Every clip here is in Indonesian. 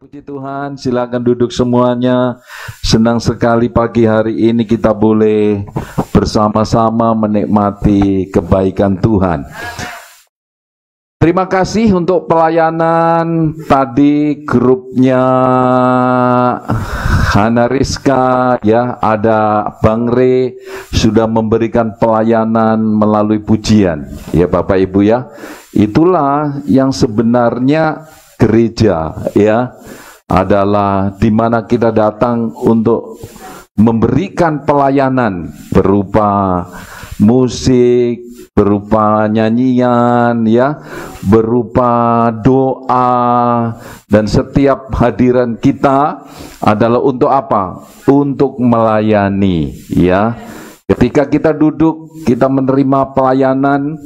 Puji Tuhan, silakan duduk semuanya. Senang sekali pagi hari ini kita boleh bersama-sama menikmati kebaikan Tuhan. Terima kasih untuk pelayanan tadi grupnya Hana Rizka, ya, ada Bang Re sudah memberikan pelayanan melalui pujian. Ya Bapak Ibu ya, itulah yang sebenarnya gereja, ya, adalah di mana kita datang untuk memberikan pelayanan berupa musik, berupa nyanyian, ya, berupa doa, dan setiap hadiran kita adalah untuk apa? Untuk melayani, ya. Ketika kita duduk, kita menerima pelayanan,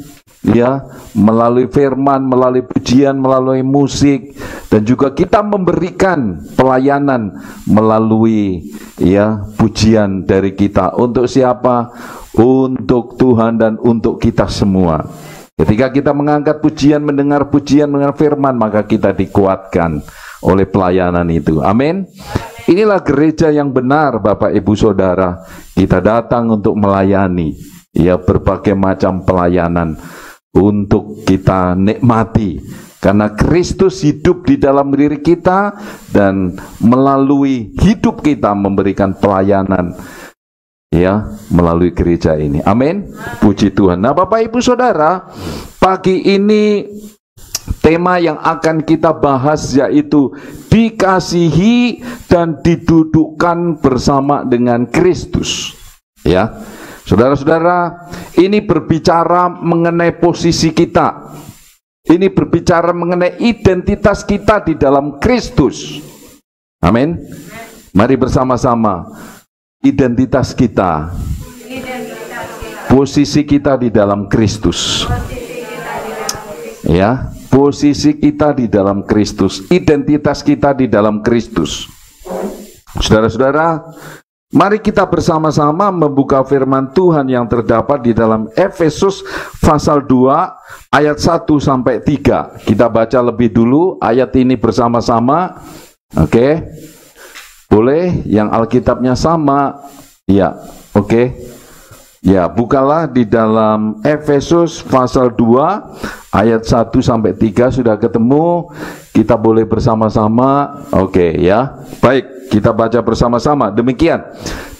ya, melalui firman, melalui pujian, melalui musik, dan juga kita memberikan pelayanan melalui, ya, pujian dari kita. Untuk siapa? Untuk Tuhan dan untuk kita semua. Ketika kita mengangkat pujian, mendengar firman, maka kita dikuatkan oleh pelayanan itu. Amin. Inilah gereja yang benar, Bapak Ibu Saudara. Kita datang untuk melayani, ya, berbagai macam pelayanan untuk kita nikmati, karena Kristus hidup di dalam diri kita dan melalui hidup kita memberikan pelayanan, ya, melalui gereja ini. Amin. Puji Tuhan. Nah, Bapak Ibu Saudara, pagi ini tema yang akan kita bahas yaitu dikasihi dan didudukkan bersama dengan Kristus. Ya, saudara-saudara, ini berbicara mengenai posisi kita. Ini berbicara mengenai identitas kita di dalam Kristus. Amin. Mari bersama-sama. Identitas kita. Posisi kita di dalam Kristus. Ya, posisi kita di dalam Kristus. Identitas kita di dalam Kristus. Saudara-saudara, mari kita bersama-sama membuka firman Tuhan yang terdapat di dalam Efesus pasal 2 ayat 1 sampai 3. Kita baca lebih dulu ayat ini bersama-sama. Oke. Boleh yang Alkitabnya sama? Ya, oke. Ya, bukalah di dalam Efesus pasal 2 ayat 1 sampai 3. Sudah ketemu? Kita boleh bersama-sama. Oke, ya. Baik, kita baca bersama-sama. Demikian.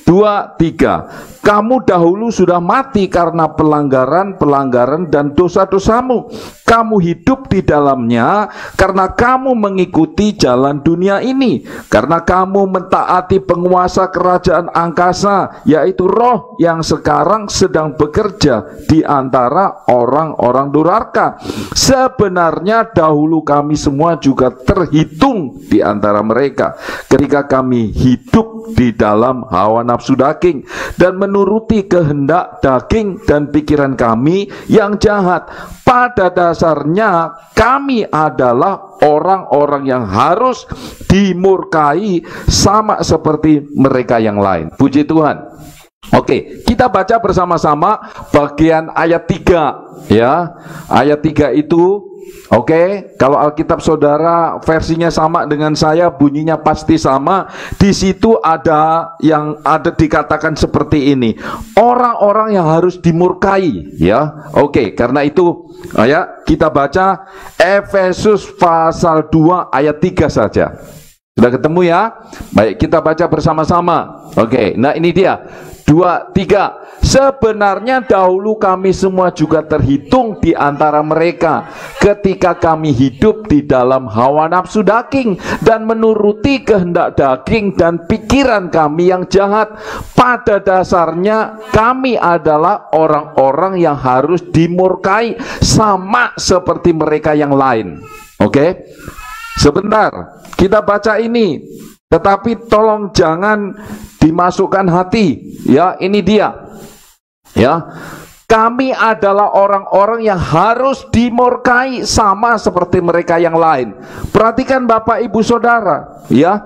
2, 3. Kamu dahulu sudah mati karena pelanggaran dan dosa-dosamu. Kamu hidup di dalamnya karena kamu mengikuti jalan dunia ini. Karena kamu mentaati penguasa kerajaan angkasa, yaitu roh yang sekarang sedang bekerja di antara orang-orang durhaka. Sebenarnya dahulu kami semua juga terhitung di antara mereka ketika kami hidup di dalam hawa nafsu daging dan menuruti kehendak daging dan pikiran kami yang jahat. Pada dasarnya kami adalah orang-orang yang harus dimurkai sama seperti mereka yang lain. Puji Tuhan. Oke, kita baca bersama-sama bagian ayat 3, ya. Ayat 3 itu, oke, kalau Alkitab saudara versinya sama dengan saya, bunyinya pasti sama. Di situ ada yang ada dikatakan seperti ini, orang-orang yang harus dimurkai, ya. Oke, karena itu, ya, kita baca Efesus pasal 2 ayat 3 saja. Sudah ketemu ya? Baik, kita baca bersama-sama. Oke, nah ini dia. 2, 3. Sebenarnya dahulu kami semua juga terhitung di antara mereka ketika kami hidup di dalam hawa nafsu daging dan menuruti kehendak daging dan pikiran kami yang jahat. Pada dasarnya kami adalah orang-orang yang harus dimurkai sama seperti mereka yang lain. Oke? Sebentar, kita baca ini. Tetapi tolong jangan dimasukkan hati, ya. Ini dia, ya. Kami adalah orang-orang yang harus dimurkai sama seperti mereka yang lain. Perhatikan Bapak Ibu Saudara, ya.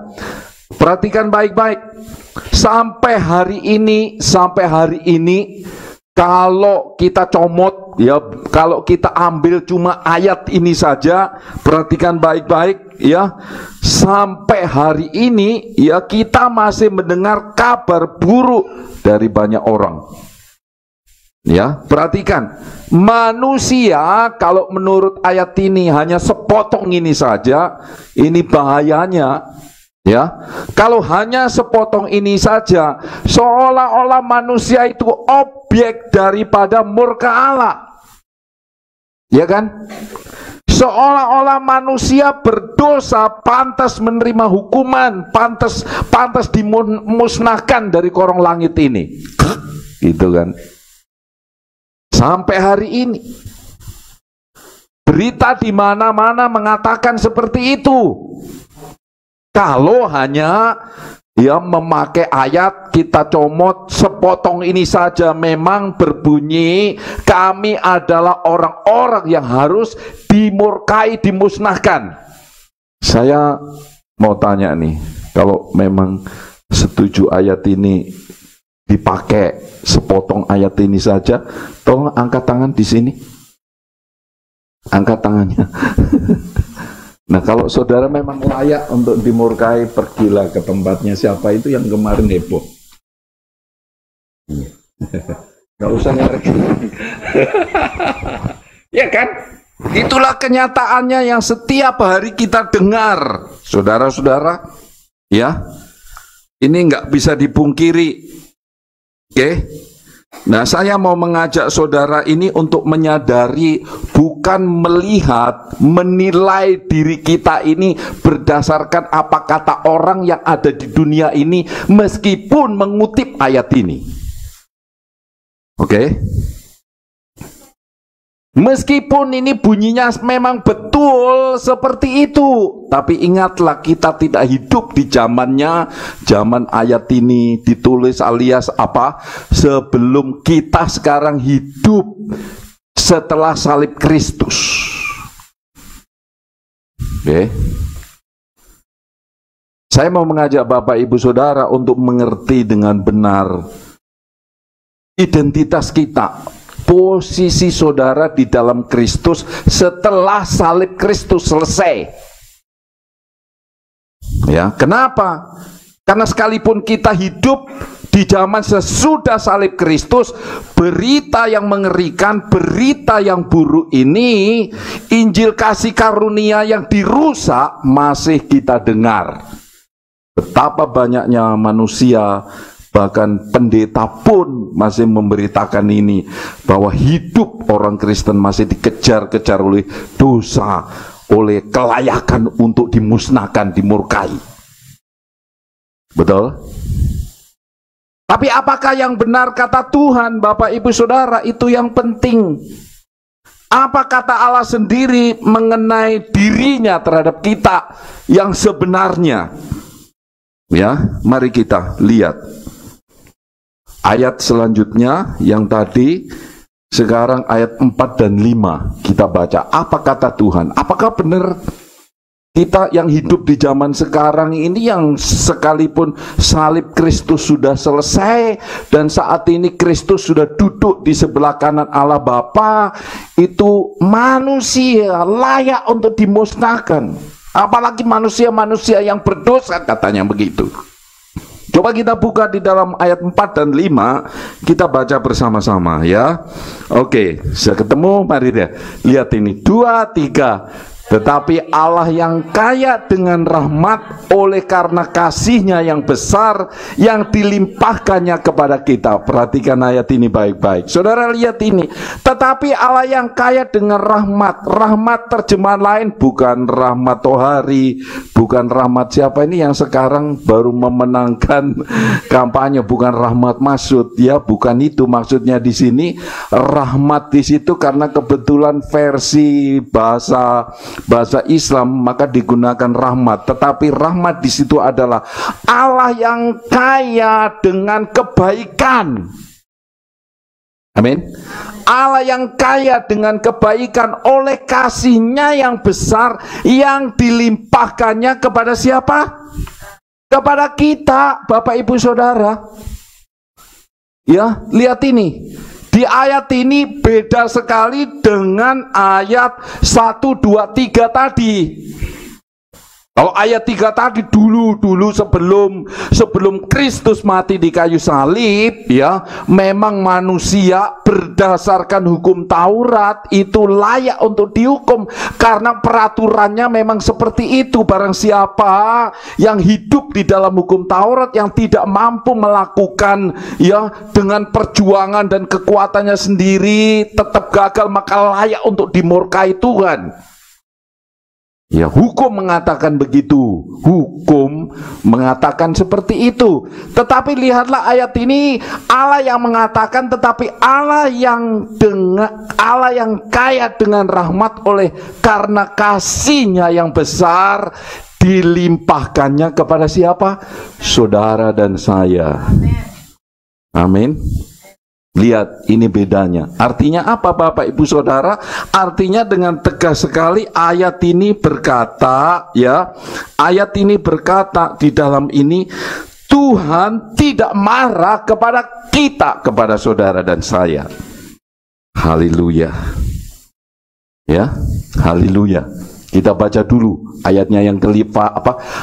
Perhatikan baik-baik. Sampai hari ini, kalau kita comot, ya, kalau kita ambil cuma ayat ini saja, perhatikan baik-baik ya, sampai hari ini ya kita masih mendengar kabar buruk dari banyak orang. Ya, perhatikan, manusia kalau menurut ayat ini hanya sepotong ini saja, ini bahayanya. Ya, kalau hanya sepotong ini saja, seolah-olah manusia itu objek daripada murka Allah. Ya kan? Seolah-olah manusia berdosa, pantas menerima hukuman, pantas dimusnahkan dari korong langit ini. Gitu kan? Sampai hari ini berita di mana-mana mengatakan seperti itu. Kalau hanya ya memakai ayat, kita comot sepotong ini saja, memang berbunyi kami adalah orang-orang yang harus dimurkai, dimusnahkan. Saya mau tanya nih, kalau memang setuju ayat ini dipakai sepotong ayat ini saja, tolong angkat tangan di sini. Angkat tangannya. Nah, kalau saudara memang layak untuk dimurkai, pergilah ke tempatnya siapa itu yang kemarin heboh. Gak usah ngerek. Ya kan? Itulah kenyataannya yang setiap hari kita dengar, saudara-saudara. Ya, ini nggak bisa dipungkiri. Oke, nah saya mau mengajak saudara ini untuk menyadari, bukan melihat, menilai diri kita ini berdasarkan apa kata orang yang ada di dunia ini, meskipun mengutip ayat ini. Oke, meskipun ini bunyinya memang betul seperti itu, tapi ingatlah kita tidak hidup di zamannya, zaman ayat ini ditulis, alias apa, sebelum kita sekarang hidup setelah salib Kristus. Oke. Saya mau mengajak Bapak Ibu Saudara untuk mengerti dengan benar identitas kita, posisi saudara di dalam Kristus setelah salib Kristus selesai. Ya, kenapa? Karena sekalipun kita hidup di zaman sesudah salib Kristus, berita yang mengerikan, berita yang buruk ini, Injil kasih karunia yang dirusak masih kita dengar. Betapa banyaknya manusia, bahkan pendeta pun masih memberitakan ini, bahwa hidup orang Kristen masih dikejar-kejar oleh dosa, oleh kelayakan untuk dimusnahkan, dimurkai. Betul? Tapi apakah yang benar kata Tuhan, Bapak Ibu Saudara, itu yang penting. Apa kata Allah sendiri mengenai dirinya terhadap kita yang sebenarnya? Ya, mari kita lihat ayat selanjutnya yang tadi, sekarang ayat 4 dan 5 kita baca. Apa kata Tuhan? Apakah benar kita yang hidup di zaman sekarang ini, yang sekalipun salib Kristus sudah selesai dan saat ini Kristus sudah duduk di sebelah kanan Allah Bapa, itu manusia layak untuk dimusnahkan? Apalagi manusia-manusia yang berdosa, katanya begitu. Coba kita buka di dalam ayat 4 dan 5, kita baca bersama-sama ya. Oke, sudah ketemu, mari deh. Lihat ini, 2, 3. Tetapi Allah yang kaya dengan rahmat oleh karena kasih-Nya yang besar yang dilimpahkannya kepada kita. Perhatikan ayat ini baik-baik. Saudara lihat ini. Tetapi Allah yang kaya dengan rahmat. Rahmat terjemahan lain bukan rahmat Tohari, bukan rahmat siapa ini yang sekarang baru memenangkan kampanye, bukan rahmat Masud ya, bukan itu maksudnya di sini. Rahmat di situ karena kebetulan versi bahasa Islam maka digunakan rahmat, tetapi rahmat di situ adalah Allah yang kaya dengan kebaikan. Amin. Allah yang kaya dengan kebaikan oleh kasih-Nya yang besar yang dilimpahkannya kepada siapa? Kepada kita, Bapak Ibu Saudara. Ya, lihat ini. Di ayat ini beda sekali dengan ayat 1, 2, 3 tadi. Kalau ayat 3 tadi dulu sebelum Kristus mati di kayu salib, ya, memang manusia berdasarkan hukum Taurat itu layak untuk dihukum karena peraturannya memang seperti itu. Barang siapa yang hidup di dalam hukum Taurat yang tidak mampu melakukan, ya, dengan perjuangan dan kekuatannya sendiri tetap gagal, maka layak untuk dimurkai Tuhan. Ya, hukum mengatakan begitu, hukum mengatakan seperti itu. Tetapi lihatlah ayat ini, Allah yang mengatakan, tetapi Allah yang kaya dengan rahmat oleh karena kasih-Nya yang besar dilimpahkannya kepada siapa? Saudara dan saya. Amin. Lihat, ini bedanya. Artinya apa, Bapak Ibu Saudara? Artinya dengan tegas sekali ayat ini berkata, ya, ayat ini berkata di dalam ini, Tuhan tidak marah kepada kita, kepada saudara dan saya. Haleluya. Ya, haleluya. Kita baca dulu ayatnya yang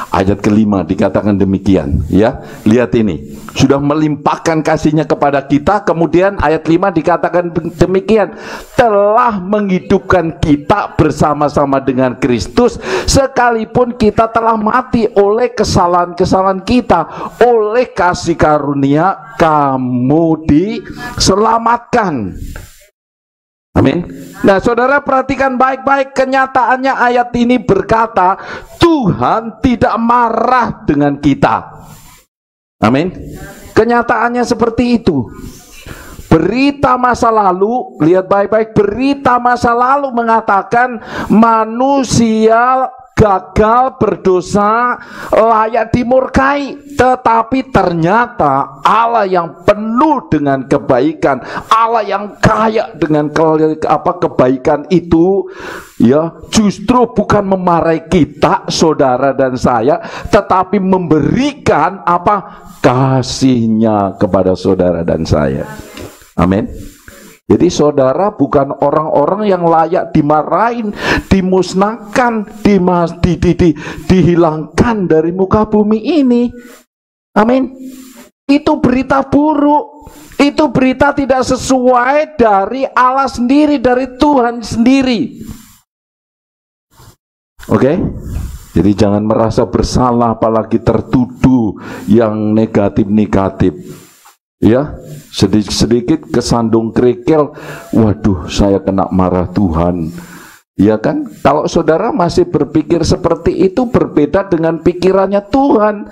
ayat kelima dikatakan demikian, ya. Lihat ini, sudah melimpahkan kasih-Nya kepada kita. Kemudian ayat 5 dikatakan demikian, telah menghidupkan kita bersama-sama dengan Kristus sekalipun kita telah mati oleh kesalahan-kesalahan kita. Oleh kasih karunia kamu diselamatkan. Amin. Nah, saudara perhatikan baik-baik, kenyataannya ayat ini berkata Tuhan tidak marah dengan kita. Amin. Kenyataannya seperti itu. Berita masa lalu, lihat baik-baik, berita masa lalu mengatakan manusia gagal, berdosa, layak dimurkai. Tetapi ternyata Allah yang penuh dengan kebaikan, Allah yang kaya dengan kebaikan itu, ya, justru bukan memarahi kita, saudara dan saya, tetapi memberikan kasih-Nya kepada saudara dan saya. Amin. Jadi saudara bukan orang-orang yang layak dimarahin, dimusnahkan, dihilangkan dari muka bumi ini. Amin. Itu berita buruk. Itu berita tidak sesuai dari Allah sendiri, dari Tuhan sendiri. Oke? Jadi jangan merasa bersalah apalagi tertuduh yang negatif-negatif. Ya, sedikit-sedikit kesandung kerikil, waduh, saya kena marah Tuhan. Ya kan? Kalau saudara masih berpikir seperti itu, berbeda dengan pikirannya Tuhan.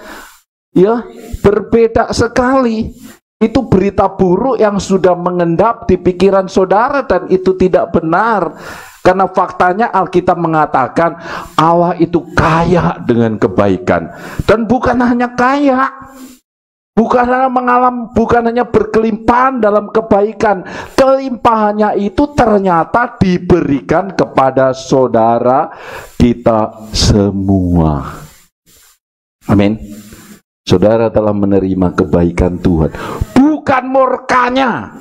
Ya, berbeda sekali. Itu berita buruk yang sudah mengendap di pikiran saudara dan itu tidak benar. Karena faktanya Alkitab mengatakan Allah itu kaya dengan kebaikan. Dan bukan hanya kaya, bukan hanya berkelimpahan dalam kebaikan, kelimpahannya itu ternyata diberikan kepada saudara kita semua. Amin. Saudara telah menerima kebaikan Tuhan, bukan murkanya.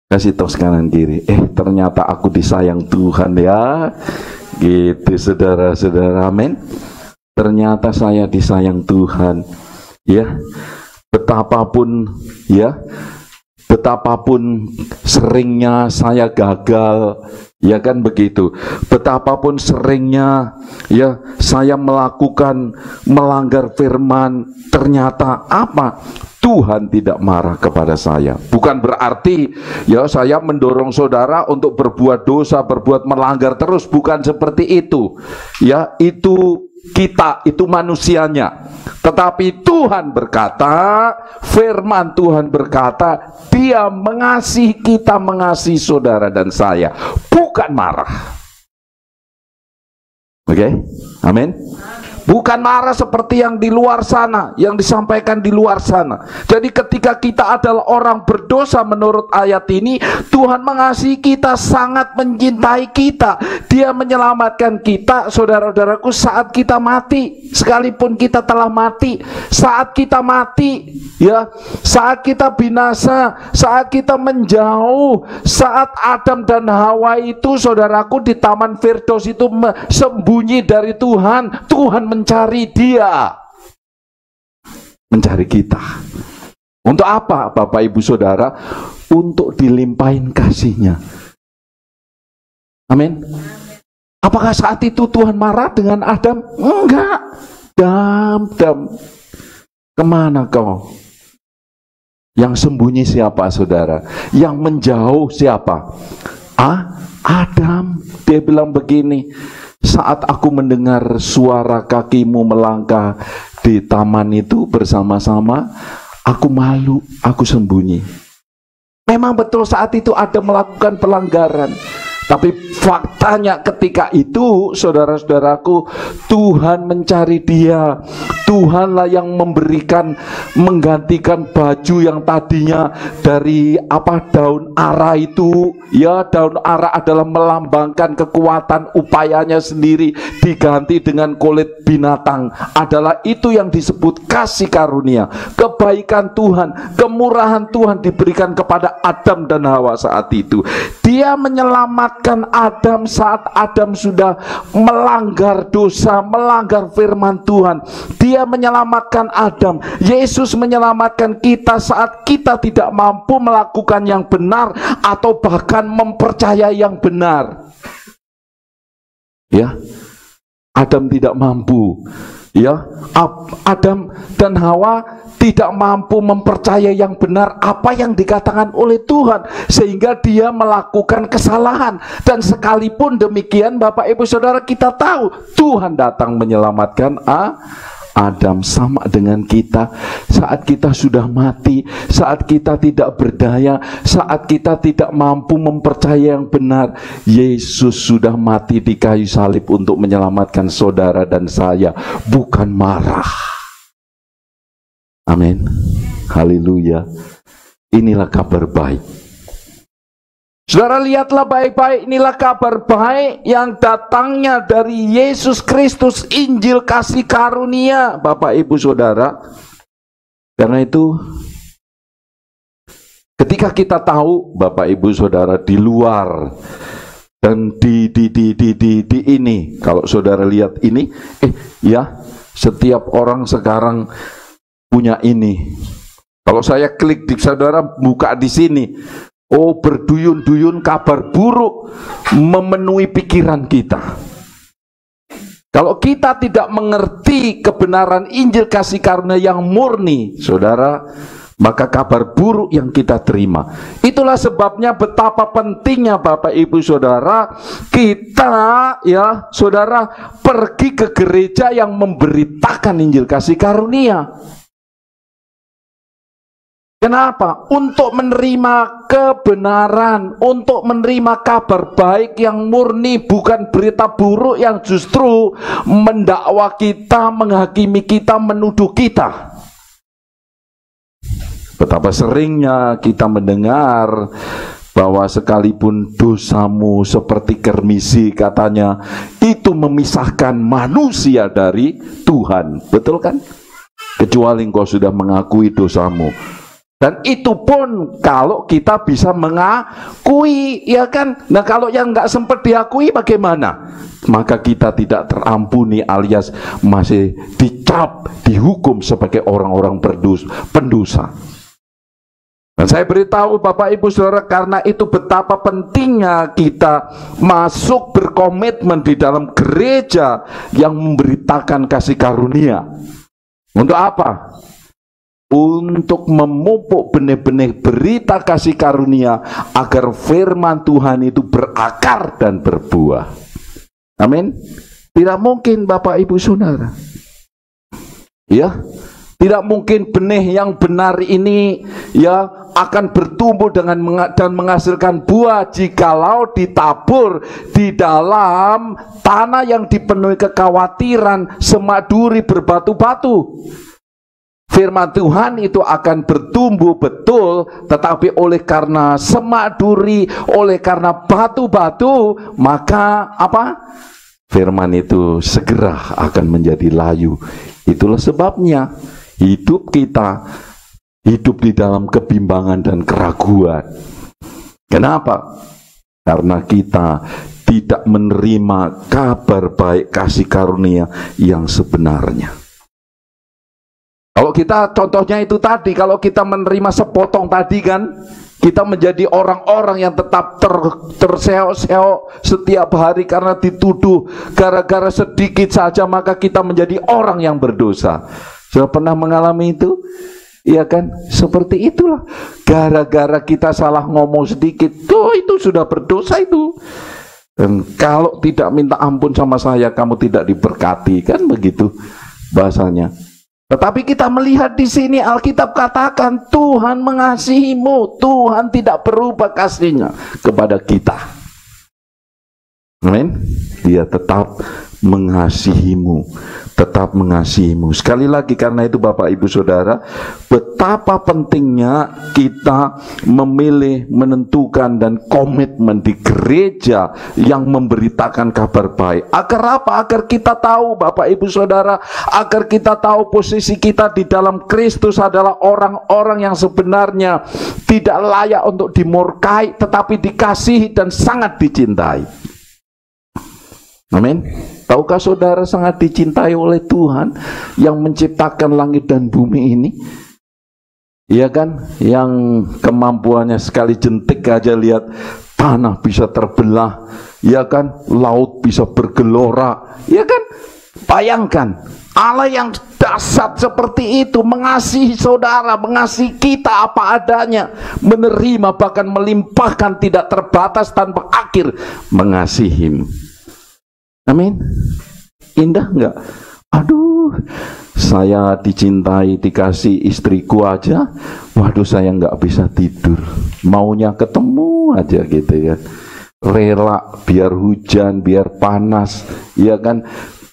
Kasih tos kanan kiri, ternyata aku disayang Tuhan, ya. Gitu saudara-saudara, amin. Ternyata saya disayang Tuhan. Ya, betapapun seringnya saya gagal, ya kan begitu. Betapapun seringnya ya saya melanggar firman, ternyata Tuhan tidak marah kepada saya. Bukan berarti ya saya mendorong saudara untuk berbuat dosa, berbuat melanggar terus, bukan seperti itu. Ya, itu kita, itu manusianya. Tetapi Tuhan berkata, firman Tuhan berkata, Dia mengasihi kita, mengasihi saudara dan saya, bukan marah. Oke? Amin. Bukan marah seperti yang di luar sana, yang disampaikan di luar sana. Jadi ketika kita adalah orang berdosa menurut ayat ini, Tuhan mengasihi kita, sangat mencintai kita. Dia menyelamatkan kita, saudara-saudaraku, saat kita mati. Sekalipun kita telah mati, saat kita mati, ya, saat kita binasa, saat kita menjauh, saat Adam dan Hawa itu, saudaraku, di Taman Firdaus itu sembunyi dari Tuhan. Tuhan mencari dia, mencari kita. Untuk apa, Bapak Ibu Saudara? Untuk dilimpahin kasih-Nya. Amin. Apakah saat itu Tuhan marah dengan Adam? Enggak. Adam, kemana kau? Yang sembunyi siapa, saudara? Yang menjauh siapa? Adam. Dia bilang begini, saat aku mendengar suara kakimu melangkah di taman itu bersama-sama, aku malu, aku sembunyi. Memang betul saat itu ada melakukan pelanggaran. Tapi faktanya ketika itu, saudara-saudaraku, Tuhan mencari dia. Tuhanlah yang memberikan, menggantikan baju yang tadinya dari daun ara itu. Ya, daun ara adalah melambangkan kekuatan upayanya sendiri, diganti dengan kulit binatang. Adalah itu yang disebut kasih karunia. Kebaikan Tuhan, kemurahan Tuhan diberikan kepada Adam dan Hawa saat itu. Dia menyelamatkan Adam saat Adam sudah melanggar dosa, melanggar firman Tuhan. Dia menyelamatkan Adam. Yesus menyelamatkan kita saat kita tidak mampu melakukan yang benar atau bahkan mempercayai yang benar. Ya, Adam tidak mampu. Ya, Adam dan Hawa tidak mampu mempercayai yang benar apa yang dikatakan oleh Tuhan, sehingga dia melakukan kesalahan. Dan sekalipun demikian, Bapak Ibu Saudara, kita tahu Tuhan datang menyelamatkan Adam. Sama dengan kita, saat kita sudah mati, saat kita tidak berdaya, saat kita tidak mampu mempercayai yang benar, Yesus sudah mati di kayu salib untuk menyelamatkan saudara dan saya, bukan marah. Amin. Haleluya. Inilah kabar baik. Saudara, lihatlah baik-baik, inilah kabar baik yang datangnya dari Yesus Kristus, Injil kasih karunia, Bapak Ibu Saudara. Karena itu, ketika kita tahu, Bapak Ibu Saudara, di luar dan di ini, kalau saudara lihat ini, ya, setiap orang sekarang punya ini. Kalau saya klik di saudara, buka di sini, oh, berduyun-duyun kabar buruk memenuhi pikiran kita. Kalau kita tidak mengerti kebenaran Injil kasih karunia yang murni, saudara, maka kabar buruk yang kita terima. Itulah sebabnya betapa pentingnya, Bapak Ibu Saudara, kita, ya saudara, pergi ke gereja yang memberitakan Injil kasih karunia. Kenapa? Untuk menerima kebenaran, untuk menerima kabar baik yang murni, bukan berita buruk yang justru mendakwa kita, menghakimi kita, menuduh kita. Betapa seringnya kita mendengar bahwa sekalipun dosamu seperti kermisi, katanya, itu memisahkan manusia dari Tuhan. Betul kan? Kecuali engkau sudah mengakui dosamu. Dan itu pun kalau kita bisa mengakui, ya kan? Nah, kalau yang nggak sempat diakui bagaimana? Maka kita tidak terampuni, alias masih dicap, dihukum sebagai orang-orang pendosa. Dan saya beritahu Bapak Ibu Saudara, karena itu betapa pentingnya kita masuk berkomitmen di dalam gereja yang memberitakan kasih karunia. Untuk apa? Untuk memupuk benih-benih berita kasih karunia agar firman Tuhan itu berakar dan berbuah. Amin. Tidak mungkin Bapak Ibu Saudara, ya, Tidak mungkin benih yang benar ini ya akan bertumbuh dan menghasilkan buah jikalau ditabur di dalam tanah yang dipenuhi kekhawatiran, semak duri, berbatu-batu. Firman Tuhan itu akan bertumbuh betul, tetapi oleh karena semak duri, oleh karena batu-batu, maka apa? Firman itu segera akan menjadi layu. Itulah sebabnya hidup kita hidup di dalam kebimbangan dan keraguan. Kenapa? Karena kita tidak menerima kabar baik kasih karunia yang sebenarnya. Kalau kita contohnya itu tadi, kalau kita menerima sepotong tadi kan, kita menjadi orang-orang yang tetap terseok-seok setiap hari karena dituduh gara-gara sedikit saja, maka kita menjadi orang yang berdosa. Sudah pernah mengalami itu? Iya kan? Seperti itulah. Gara-gara kita salah ngomong sedikit, tuh itu sudah berdosa itu. Dan kalau tidak minta ampun sama saya, kamu tidak diberkati, kan begitu bahasanya. Tetapi kita melihat di sini Alkitab katakan Tuhan mengasihimu, Tuhan tidak berubah kasihnya kepada kita. Amin. Dia tetap mengasihimu, tetap mengasihimu. Sekali lagi, karena itu Bapak Ibu Saudara, betapa pentingnya kita memilih, menentukan dan komitmen di gereja yang memberitakan kabar baik. Agar apa? Agar kita tahu Bapak Ibu Saudara, agar kita tahu posisi kita di dalam Kristus adalah orang-orang yang sebenarnya tidak layak untuk dimurkai, tetapi dikasihi dan sangat dicintai. Amin. Tahukah saudara sangat dicintai oleh Tuhan yang menciptakan langit dan bumi ini? Iya kan? Yang kemampuannya sekali jentik aja, lihat tanah bisa terbelah, iya kan? Laut bisa bergelora, iya kan? Bayangkan Allah yang dahsyat seperti itu mengasihi saudara, mengasihi kita apa adanya, menerima bahkan melimpahkan tidak terbatas tanpa akhir mengasihimu. Amin. Indah enggak? Aduh, saya dicintai, dikasih istriku aja, waduh saya enggak bisa tidur, maunya ketemu aja gitu ya. Rela biar hujan, biar panas, ya kan,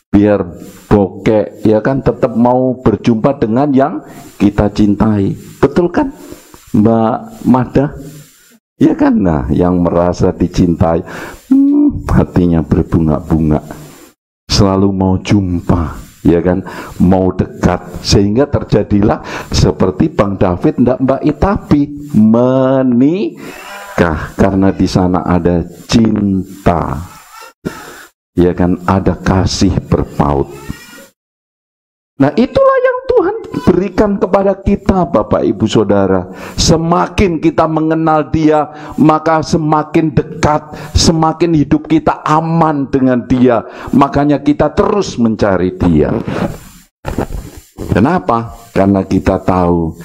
biar bokek, ya kan, tetap mau berjumpa dengan yang kita cintai. Betul kan Mbak Mada? Ya kan? Nah, yang merasa dicintai, hatinya berbunga-bunga, selalu mau jumpa, ya kan, mau dekat, sehingga terjadilah seperti Bang David dan Mbak Itapi menikah karena di sana ada cinta, ya kan, ada kasih berpaut. Nah, itulah yang Tuhan berikan kepada kita Bapak Ibu Saudara. Semakin kita mengenal Dia, maka semakin dekat, semakin hidup kita aman dengan Dia. Makanya kita terus mencari Dia. Kenapa? Karena kita tahu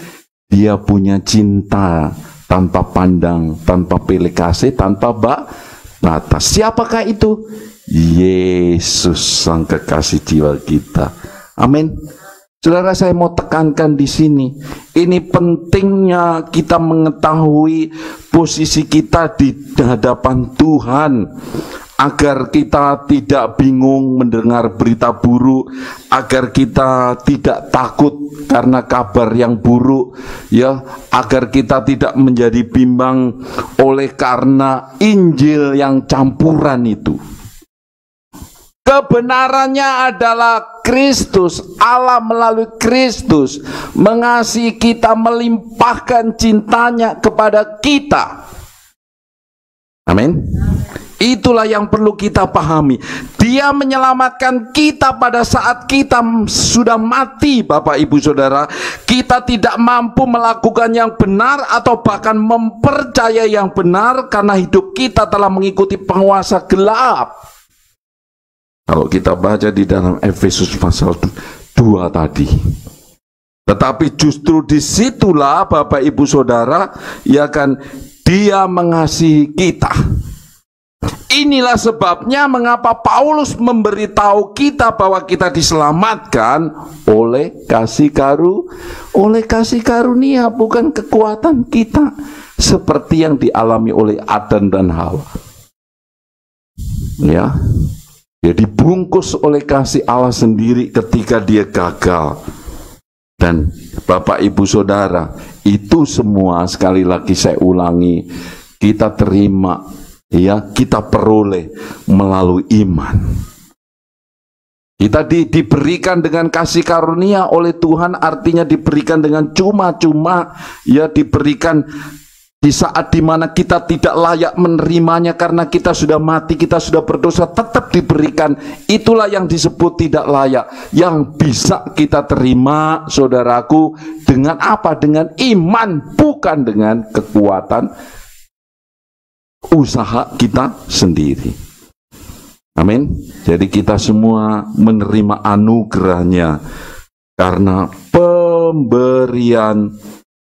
Dia punya cinta tanpa pandang, tanpa pilih kasih, tanpa batas. Siapakah itu? Yesus, Sang Kekasih jiwa kita. Amin. Saudara, saya mau tekankan di sini, ini pentingnya kita mengetahui posisi kita di hadapan Tuhan, agar kita tidak bingung mendengar berita buruk, agar kita tidak takut karena kabar yang buruk, ya, agar kita tidak menjadi bimbang oleh karena Injil yang campuran itu. Kebenarannya adalah Kristus, Allah melalui Kristus mengasihi kita, melimpahkan cintanya kepada kita. Amin. Itulah yang perlu kita pahami. Dia menyelamatkan kita pada saat kita sudah mati, Bapak Ibu Saudara. Kita tidak mampu melakukan yang benar atau bahkan mempercayai yang benar karena hidup kita telah mengikuti penguasa gelap. Kalau kita baca di dalam Efesus pasal 2 tadi. Tetapi justru disitulah Bapak Ibu Saudara, ya kan, Dia mengasihi kita. Inilah sebabnya mengapa Paulus memberitahu kita bahwa kita diselamatkan oleh kasih karunia, bukan kekuatan kita, seperti yang dialami oleh Adam dan Hawa. Ya, dia dibungkus oleh kasih Allah sendiri ketika dia gagal. Dan Bapak Ibu Saudara, itu semua sekali lagi saya ulangi, kita terima, ya, kita peroleh melalui iman. Kita diberikan dengan kasih karunia oleh Tuhan, artinya diberikan dengan cuma-cuma, ya, diberikan di saat dimana kita tidak layak menerimanya karena kita sudah mati, kita sudah berdosa, tetap diberikan. Itulah yang disebut tidak layak, yang bisa kita terima, saudaraku, dengan apa? Dengan iman, bukan dengan kekuatan usaha kita sendiri. Amin. Jadi kita semua menerima anugerahnya karena pemberian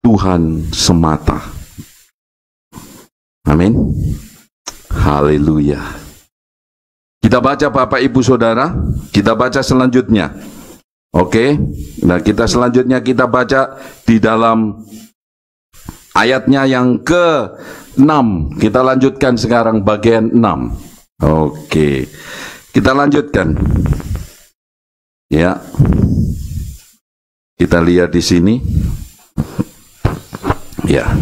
Tuhan semata. Amin. Haleluya. Kita baca Bapak Ibu Saudara, kita baca selanjutnya. Oke. Nah, kita selanjutnya kita baca di dalam ayatnya yang ke-6. Kita lanjutkan sekarang bagian 6. Oke. Kita lanjutkan. Ya. Kita lihat di sini. Ya.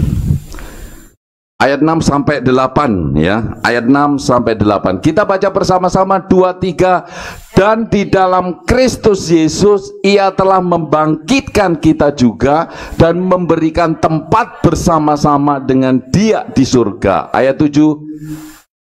Ayat 6 sampai 8, ya. Ayat 6 sampai 8. Kita baca bersama-sama 2, 3. Dan di dalam Kristus Yesus Ia telah membangkitkan kita juga dan memberikan tempat bersama-sama dengan Dia di surga. Ayat 7.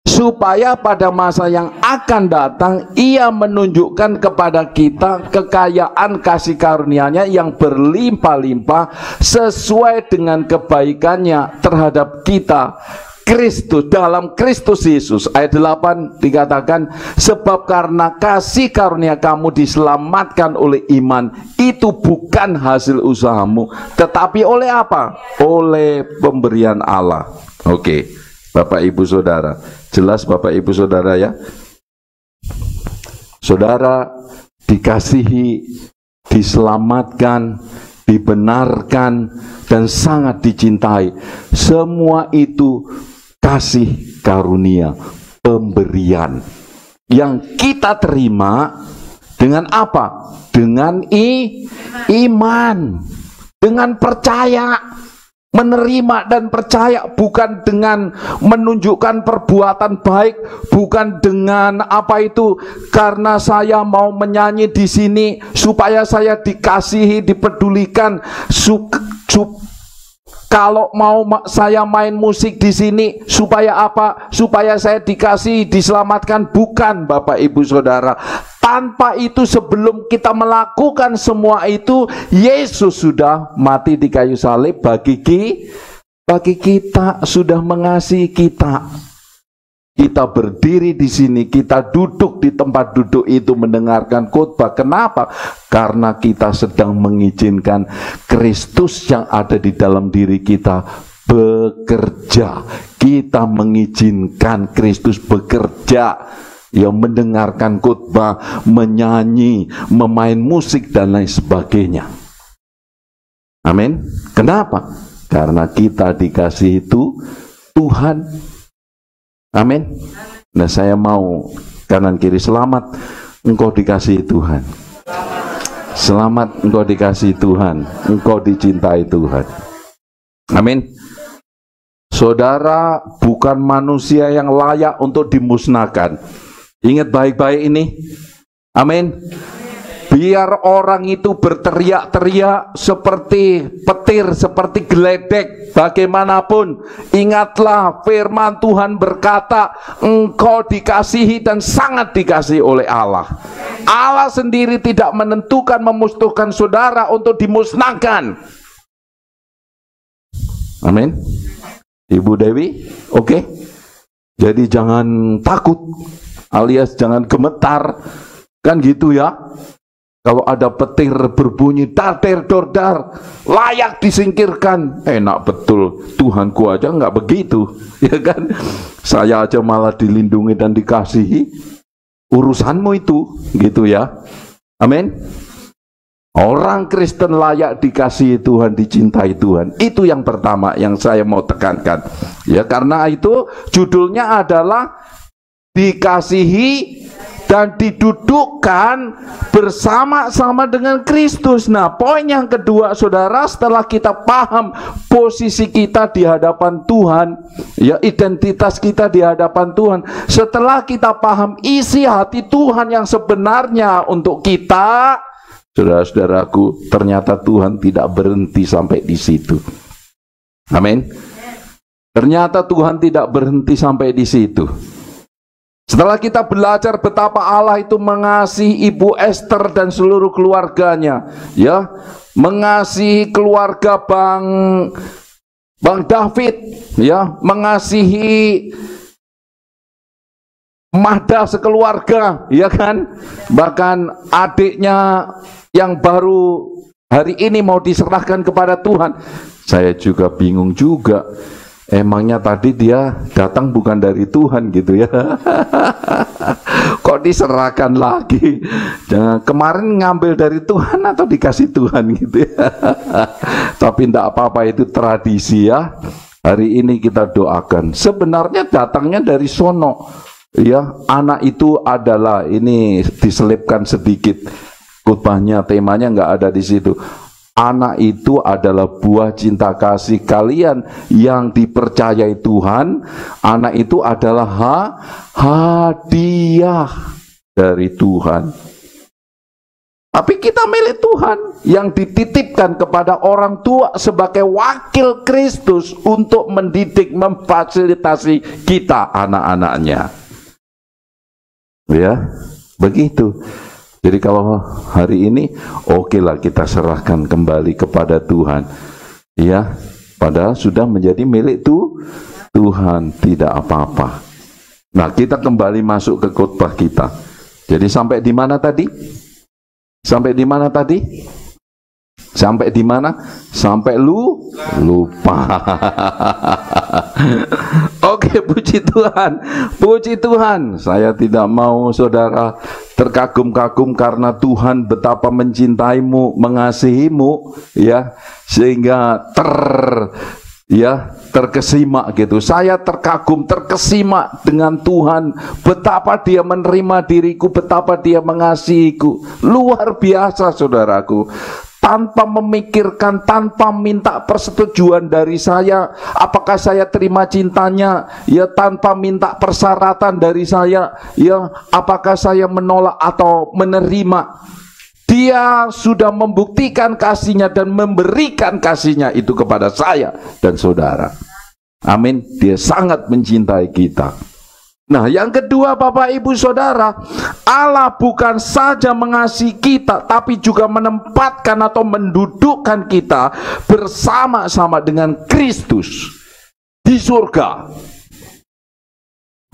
Supaya pada masa yang akan datang Ia menunjukkan kepada kita kekayaan kasih karunia-Nya yang berlimpah-limpah sesuai dengan kebaikannya terhadap kita Kristus, dalam Kristus Yesus. Ayat 8 dikatakan, sebab karena kasih karunia kamu diselamatkan oleh iman, itu bukan hasil usahamu, tetapi oleh apa? Oleh pemberian Allah. Oke, Bapak Ibu Saudara, jelas Bapak Ibu Saudara ya? Saudara dikasihi, diselamatkan, dibenarkan, dan sangat dicintai. Semua itu kasih karunia, pemberian yang kita terima dengan apa? Dengan iman, dengan percaya. Menerima dan percaya, bukan dengan menunjukkan perbuatan baik, bukan dengan apa itu, karena saya mau menyanyi di sini supaya saya dikasihi, dipedulikan. Kalau mau saya main musik di sini supaya apa? Supaya saya dikasihi, diselamatkan. Bukan, Bapak Ibu Saudara. Tanpa itu, sebelum kita melakukan semua itu, Yesus sudah mati di kayu salib bagi kita, sudah mengasihi kita. Kita berdiri di sini, kita duduk di tempat duduk itu mendengarkan khotbah. Kenapa? Karena kita sedang mengizinkan Kristus yang ada di dalam diri kita bekerja. Kita mengizinkan Kristus bekerja. Ya, mendengarkan khotbah, menyanyi, memain musik dan lain sebagainya. Amin. Kenapa? Karena kita dikasih itu Tuhan. Amin. Nah, saya mau kanan kiri, selamat engkau dikasihi Tuhan. Selamat engkau dikasihi Tuhan, engkau dicintai Tuhan. Amin. Saudara bukan manusia yang layak untuk dimusnahkan. Ingat baik-baik ini. Amin. Biar orang itu berteriak-teriak seperti petir, seperti geledek, bagaimanapun, ingatlah firman Tuhan berkata, engkau dikasihi dan sangat dikasihi oleh Allah. Allah sendiri tidak menentukan memusnahkan saudara untuk dimusnahkan. Amin. Ibu Dewi, oke? Jadi jangan takut, alias jangan gemetar, kan gitu ya. Kalau ada petir berbunyi dar-der dor-dar, layak disingkirkan. Enak betul, Tuhanku aja nggak begitu, ya kan? Saya aja malah dilindungi dan dikasihi. Urusanmu itu, gitu ya. Amin. Orang Kristen layak dikasihi Tuhan, dicintai Tuhan. Itu yang pertama yang saya mau tekankan. Ya, karena itu judulnya adalah dikasihi dan didudukkan bersama-sama dengan Kristus. Nah, poin yang kedua, saudara, setelah kita paham posisi kita di hadapan Tuhan, ya, identitas kita di hadapan Tuhan, setelah kita paham isi hati Tuhan yang sebenarnya untuk kita, saudara-saudaraku, ternyata Tuhan tidak berhenti sampai di situ. Amin. Ternyata Tuhan tidak berhenti sampai di situ. Setelah kita belajar betapa Allah itu mengasihi Ibu Esther dan seluruh keluarganya, ya, mengasihi keluarga Bang David, ya, mengasihi Mahda sekeluarga, ya kan, bahkan adiknya yang baru hari ini mau diserahkan kepada Tuhan. Saya juga bingung juga. Emangnya tadi dia datang bukan dari Tuhan gitu ya. Kok diserahkan lagi? Jangan kemarin ngambil dari Tuhan atau dikasih Tuhan gitu ya. Tapi tidak apa-apa, itu tradisi ya. Hari ini kita doakan. Sebenarnya datangnya dari sono. Ya, anak itu adalah, ini diselipkan sedikit khotbahnya, temanya nggak ada di situ. Anak itu adalah buah cinta kasih kalian yang dipercayai Tuhan. Anak itu adalah hadiah dari Tuhan. Tapi kita milik Tuhan yang dititipkan kepada orang tua sebagai wakil Kristus untuk mendidik, memfasilitasi kita anak-anaknya. Ya, begitu. Jadi kalau hari ini oke lah kita serahkan kembali kepada Tuhan. Ya, padahal sudah menjadi milik Tuhan, tidak apa-apa. Nah, kita kembali masuk ke khotbah kita. Jadi sampai di mana tadi? Sampai di mana tadi? Sampai di mana? Sampai lupa. Oke, puji Tuhan. Puji Tuhan. Saya tidak mau saudara terkagum-kagum karena Tuhan betapa mencintaimu, mengasihimu, ya, sehingga terkesima gitu. Saya terkagum, terkesima dengan Tuhan, betapa Dia menerima diriku, betapa Dia mengasihiku. Luar biasa, saudaraku. Tanpa memikirkan, tanpa minta persetujuan dari saya, apakah saya terima cintanya, ya, tanpa minta persyaratan dari saya, ya, apakah saya menolak atau menerima. Dia sudah membuktikan kasihnya dan memberikan kasihnya itu kepada saya dan saudara. Amin. Dia sangat mencintai kita. Nah, yang kedua, Bapak Ibu Saudara, Allah bukan saja mengasihi kita, tapi juga menempatkan atau mendudukkan kita bersama-sama dengan Kristus di surga.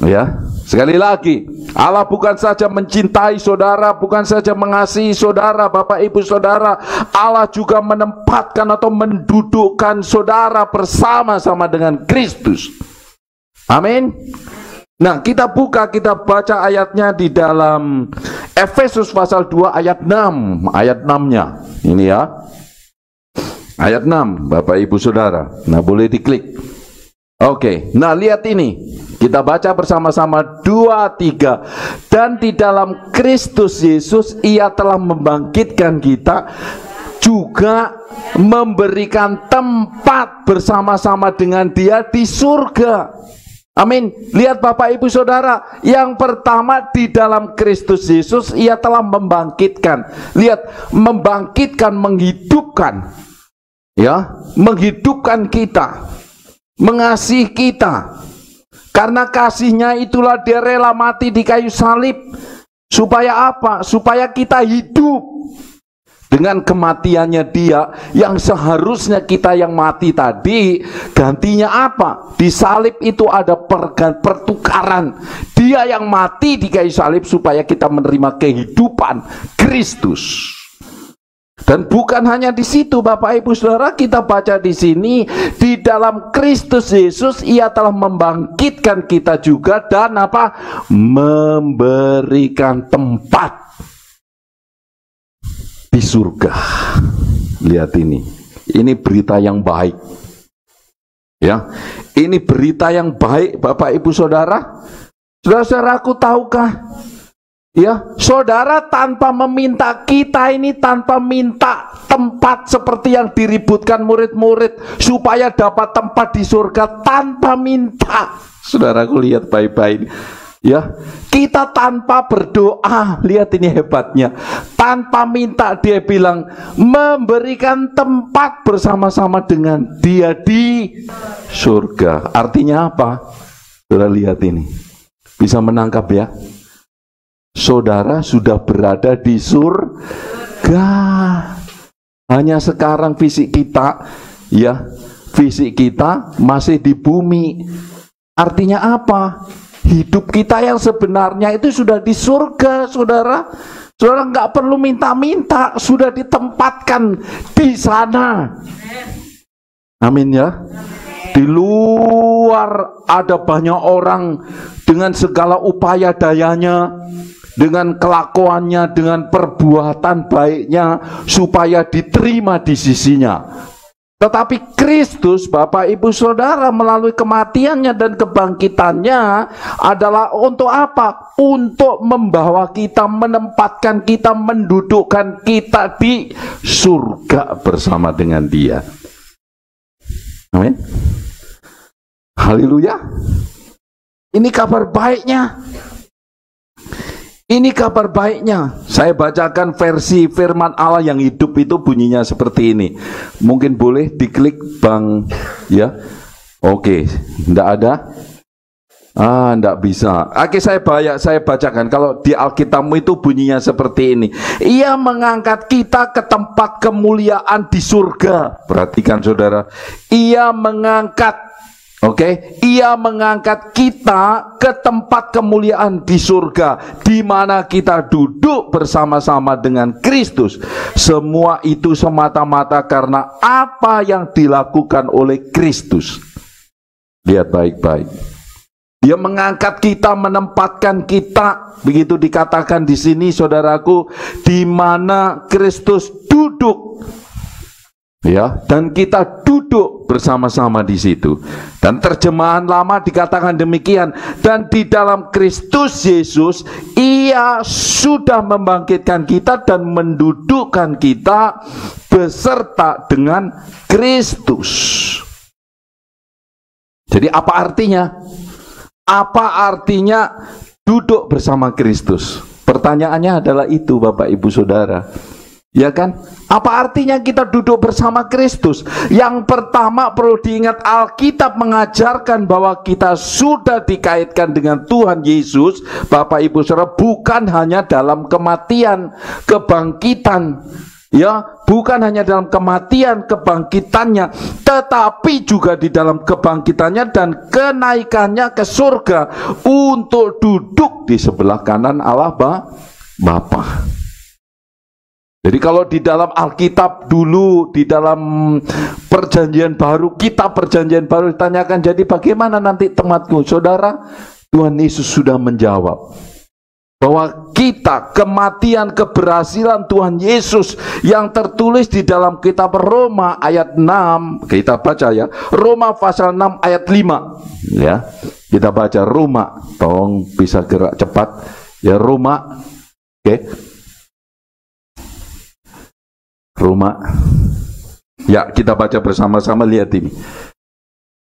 Ya, sekali lagi, Allah bukan saja mencintai saudara, bukan saja mengasihi saudara, Bapak Ibu Saudara, Allah juga menempatkan atau mendudukkan saudara bersama-sama dengan Kristus. Amin. Nah, kita buka, kita baca ayatnya di dalam Efesus pasal 2 ayat 6. Ayat 6-nya. Ini ya. Ayat 6, Bapak Ibu Saudara. Nah, boleh diklik. Oke, nah lihat ini. Kita baca bersama-sama 2-3. Dan di dalam Kristus Yesus Ia telah membangkitkan kita, juga memberikan tempat bersama-sama dengan Dia di surga. Amin. Lihat Bapak Ibu Saudara, yang pertama di dalam Kristus Yesus Ia telah membangkitkan. Lihat, membangkitkan, menghidupkan. Ya, menghidupkan kita, mengasihi kita. Karena kasihnya itulah Dia rela mati di kayu salib. Supaya apa? Supaya kita hidup. Dengan kematiannya Dia, yang seharusnya kita yang mati tadi, gantinya apa? Di salib itu ada pertukaran. Dia yang mati di kayu salib supaya kita menerima kehidupan Kristus. Dan bukan hanya di situ Bapak Ibu Saudara, kita baca di sini, di dalam Kristus Yesus Ia telah membangkitkan kita juga dan apa? Memberikan tempat di surga. Lihat ini. Ini berita yang baik. Ya. Ini berita yang baik Bapak Ibu Saudara. Saudara-saudaraku, tahukah? Ya, saudara tanpa meminta, kita ini tanpa minta tempat seperti yang diributkan murid-murid supaya dapat tempat di surga, tanpa minta. Saudaraku, lihat baik-baik. Ya, kita tanpa berdoa, lihat ini hebatnya. Tanpa minta, dia bilang memberikan tempat bersama-sama dengan Dia di surga. Artinya apa? Saudara lihat ini. Bisa menangkap ya? Saudara sudah berada di surga. Hanya sekarang fisik kita, ya, fisik kita masih di bumi. Artinya apa? Hidup kita yang sebenarnya itu sudah di surga, saudara. Saudara nggak perlu minta-minta, sudah ditempatkan di sana. Amin ya. Di luar ada banyak orang dengan segala upaya dayanya, dengan kelakuannya, dengan perbuatan baiknya, supaya diterima di sisinya. Tetapi Kristus, Bapak Ibu Saudara, melalui kematiannya dan kebangkitannya adalah untuk apa? Untuk membawa kita, menempatkan kita, mendudukkan kita di surga bersama dengan Dia. Amin. Haleluya. Ini kabar baiknya. Ini kabar baiknya. Saya bacakan versi firman Allah yang hidup itu bunyinya seperti ini. Mungkin boleh diklik Bang ya. Oke, enggak ada? Enggak bisa. Oke, saya bacakan. Kalau di Alkitabmu itu bunyinya seperti ini. Ia mengangkat kita ke tempat kemuliaan di surga. Perhatikan saudara. Ia mengangkat, Ia mengangkat kita ke tempat kemuliaan di surga, di mana kita duduk bersama-sama dengan Kristus. Semua itu semata-mata karena apa yang dilakukan oleh Kristus. Lihat baik-baik. Dia mengangkat kita, menempatkan kita, begitu dikatakan di sini, saudaraku, di mana Kristus duduk. Ya, dan kita duduk bersama-sama di situ. Dan terjemahan lama dikatakan demikian, dan di dalam Kristus Yesus Ia sudah membangkitkan kita dan mendudukkan kita beserta dengan Kristus. Jadi apa artinya? Apa artinya duduk bersama Kristus? Pertanyaannya adalah itu, Bapak Ibu Saudara. Ya kan? Apa artinya kita duduk bersama Kristus? Yang pertama perlu diingat, Alkitab mengajarkan bahwa kita sudah dikaitkan dengan Tuhan Yesus, Bapak Ibu Saudara, bukan hanya dalam kematian, kebangkitan. Ya, bukan hanya dalam kematian, kebangkitannya, tetapi juga di dalam kebangkitannya dan kenaikannya ke surga untuk duduk di sebelah kanan Allah Bapa. Jadi kalau di dalam Alkitab dulu, di dalam perjanjian baru, kitab perjanjian baru ditanyakan, jadi bagaimana nanti tempatku? Saudara, Tuhan Yesus sudah menjawab bahwa kita, kematian, keberhasilan Tuhan Yesus yang tertulis di dalam kitab Roma ayat 6, kita baca ya, Roma pasal 6 ayat 5 ya, kita baca Roma, tolong bisa gerak cepat ya, Roma, Roma. Ya, kita baca bersama-sama, lihat ini.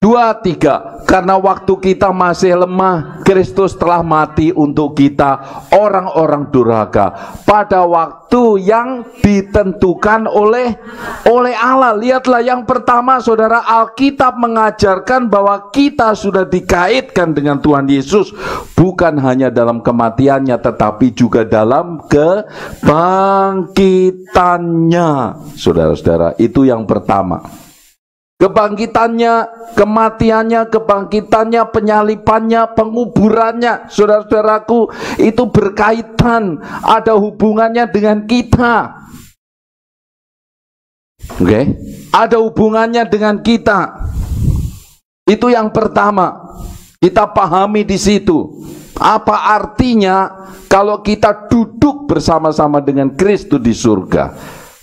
2, 3. Karena waktu kita masih lemah, Kristus telah mati untuk kita, orang-orang durhaka, pada waktu yang ditentukan oleh Allah. Lihatlah, yang pertama saudara, Alkitab mengajarkan bahwa kita sudah dikaitkan dengan Tuhan Yesus, bukan hanya dalam kematiannya, tetapi juga dalam kebangkitannya. Saudara-saudara, itu yang pertama. Kebangkitannya, kematiannya, kebangkitannya, penyalipannya, penguburannya, saudara-saudaraku, itu berkaitan, ada hubungannya dengan kita. Oke, ada hubungannya dengan kita. Itu yang pertama. Kita pahami di situ. Apa artinya kalau kita duduk bersama-sama dengan Kristus di surga?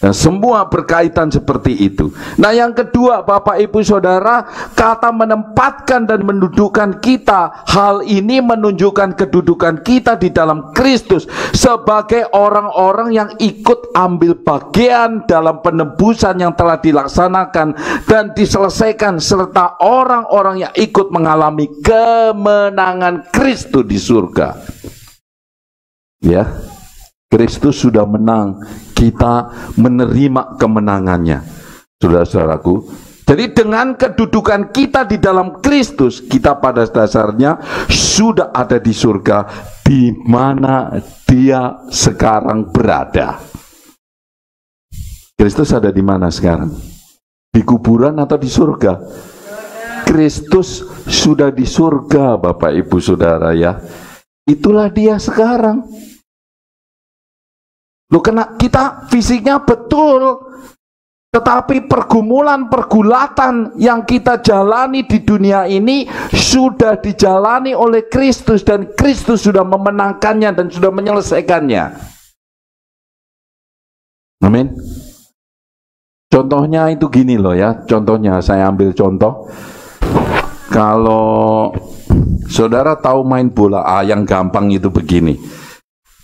Dan semua berkaitan seperti itu. Nah, yang kedua, Bapak Ibu Saudara, kata menempatkan dan mendudukkan kita, hal ini menunjukkan kedudukan kita di dalam Kristus sebagai orang-orang yang ikut ambil bagian dalam penebusan yang telah dilaksanakan dan diselesaikan, serta orang-orang yang ikut mengalami kemenangan Kristus di surga. Ya, Kristus sudah menang, kita menerima kemenangannya, saudara-saudaraku. Jadi dengan kedudukan kita di dalam Kristus, kita pada dasarnya sudah ada di surga, di mana Dia sekarang berada. Kristus ada di mana sekarang? Di kuburan atau di surga? Kristus sudah di surga, Bapak Ibu Saudara ya. Itulah Dia sekarang. Loh, kena kita fisiknya betul, tetapi pergulatan yang kita jalani di dunia ini sudah dijalani oleh Kristus, dan Kristus sudah memenangkannya dan sudah menyelesaikannya. Amin. Contohnya itu gini loh ya, contohnya saya ambil contoh. Kalau saudara tahu main bola, yang gampang itu begini.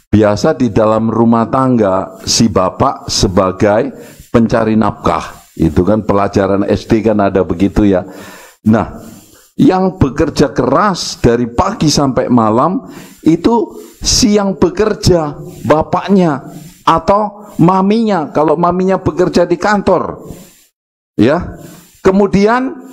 Biasa di dalam rumah tangga si bapak sebagai pencari nafkah. Itu kan pelajaran SD kan ada begitu ya. Nah, yang bekerja keras dari pagi sampai malam itu si yang bekerja, bapaknya atau maminya, kalau maminya bekerja di kantor. Ya. Kemudian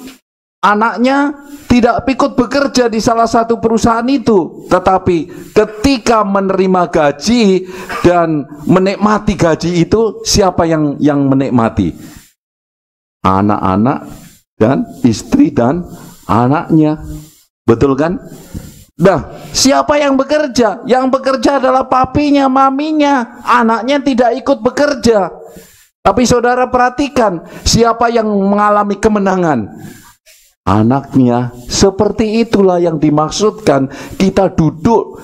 anaknya tidak ikut bekerja di salah satu perusahaan itu, tetapi ketika menerima gaji dan menikmati gaji itu, siapa yang menikmati? Anak-anak dan istri dan anaknya. Betul kan? Nah, siapa yang bekerja? Yang bekerja adalah papinya, maminya. Anaknya tidak ikut bekerja. Tapi saudara perhatikan, siapa yang mengalami kemenangan? Anaknya. Seperti itulah yang dimaksudkan kita duduk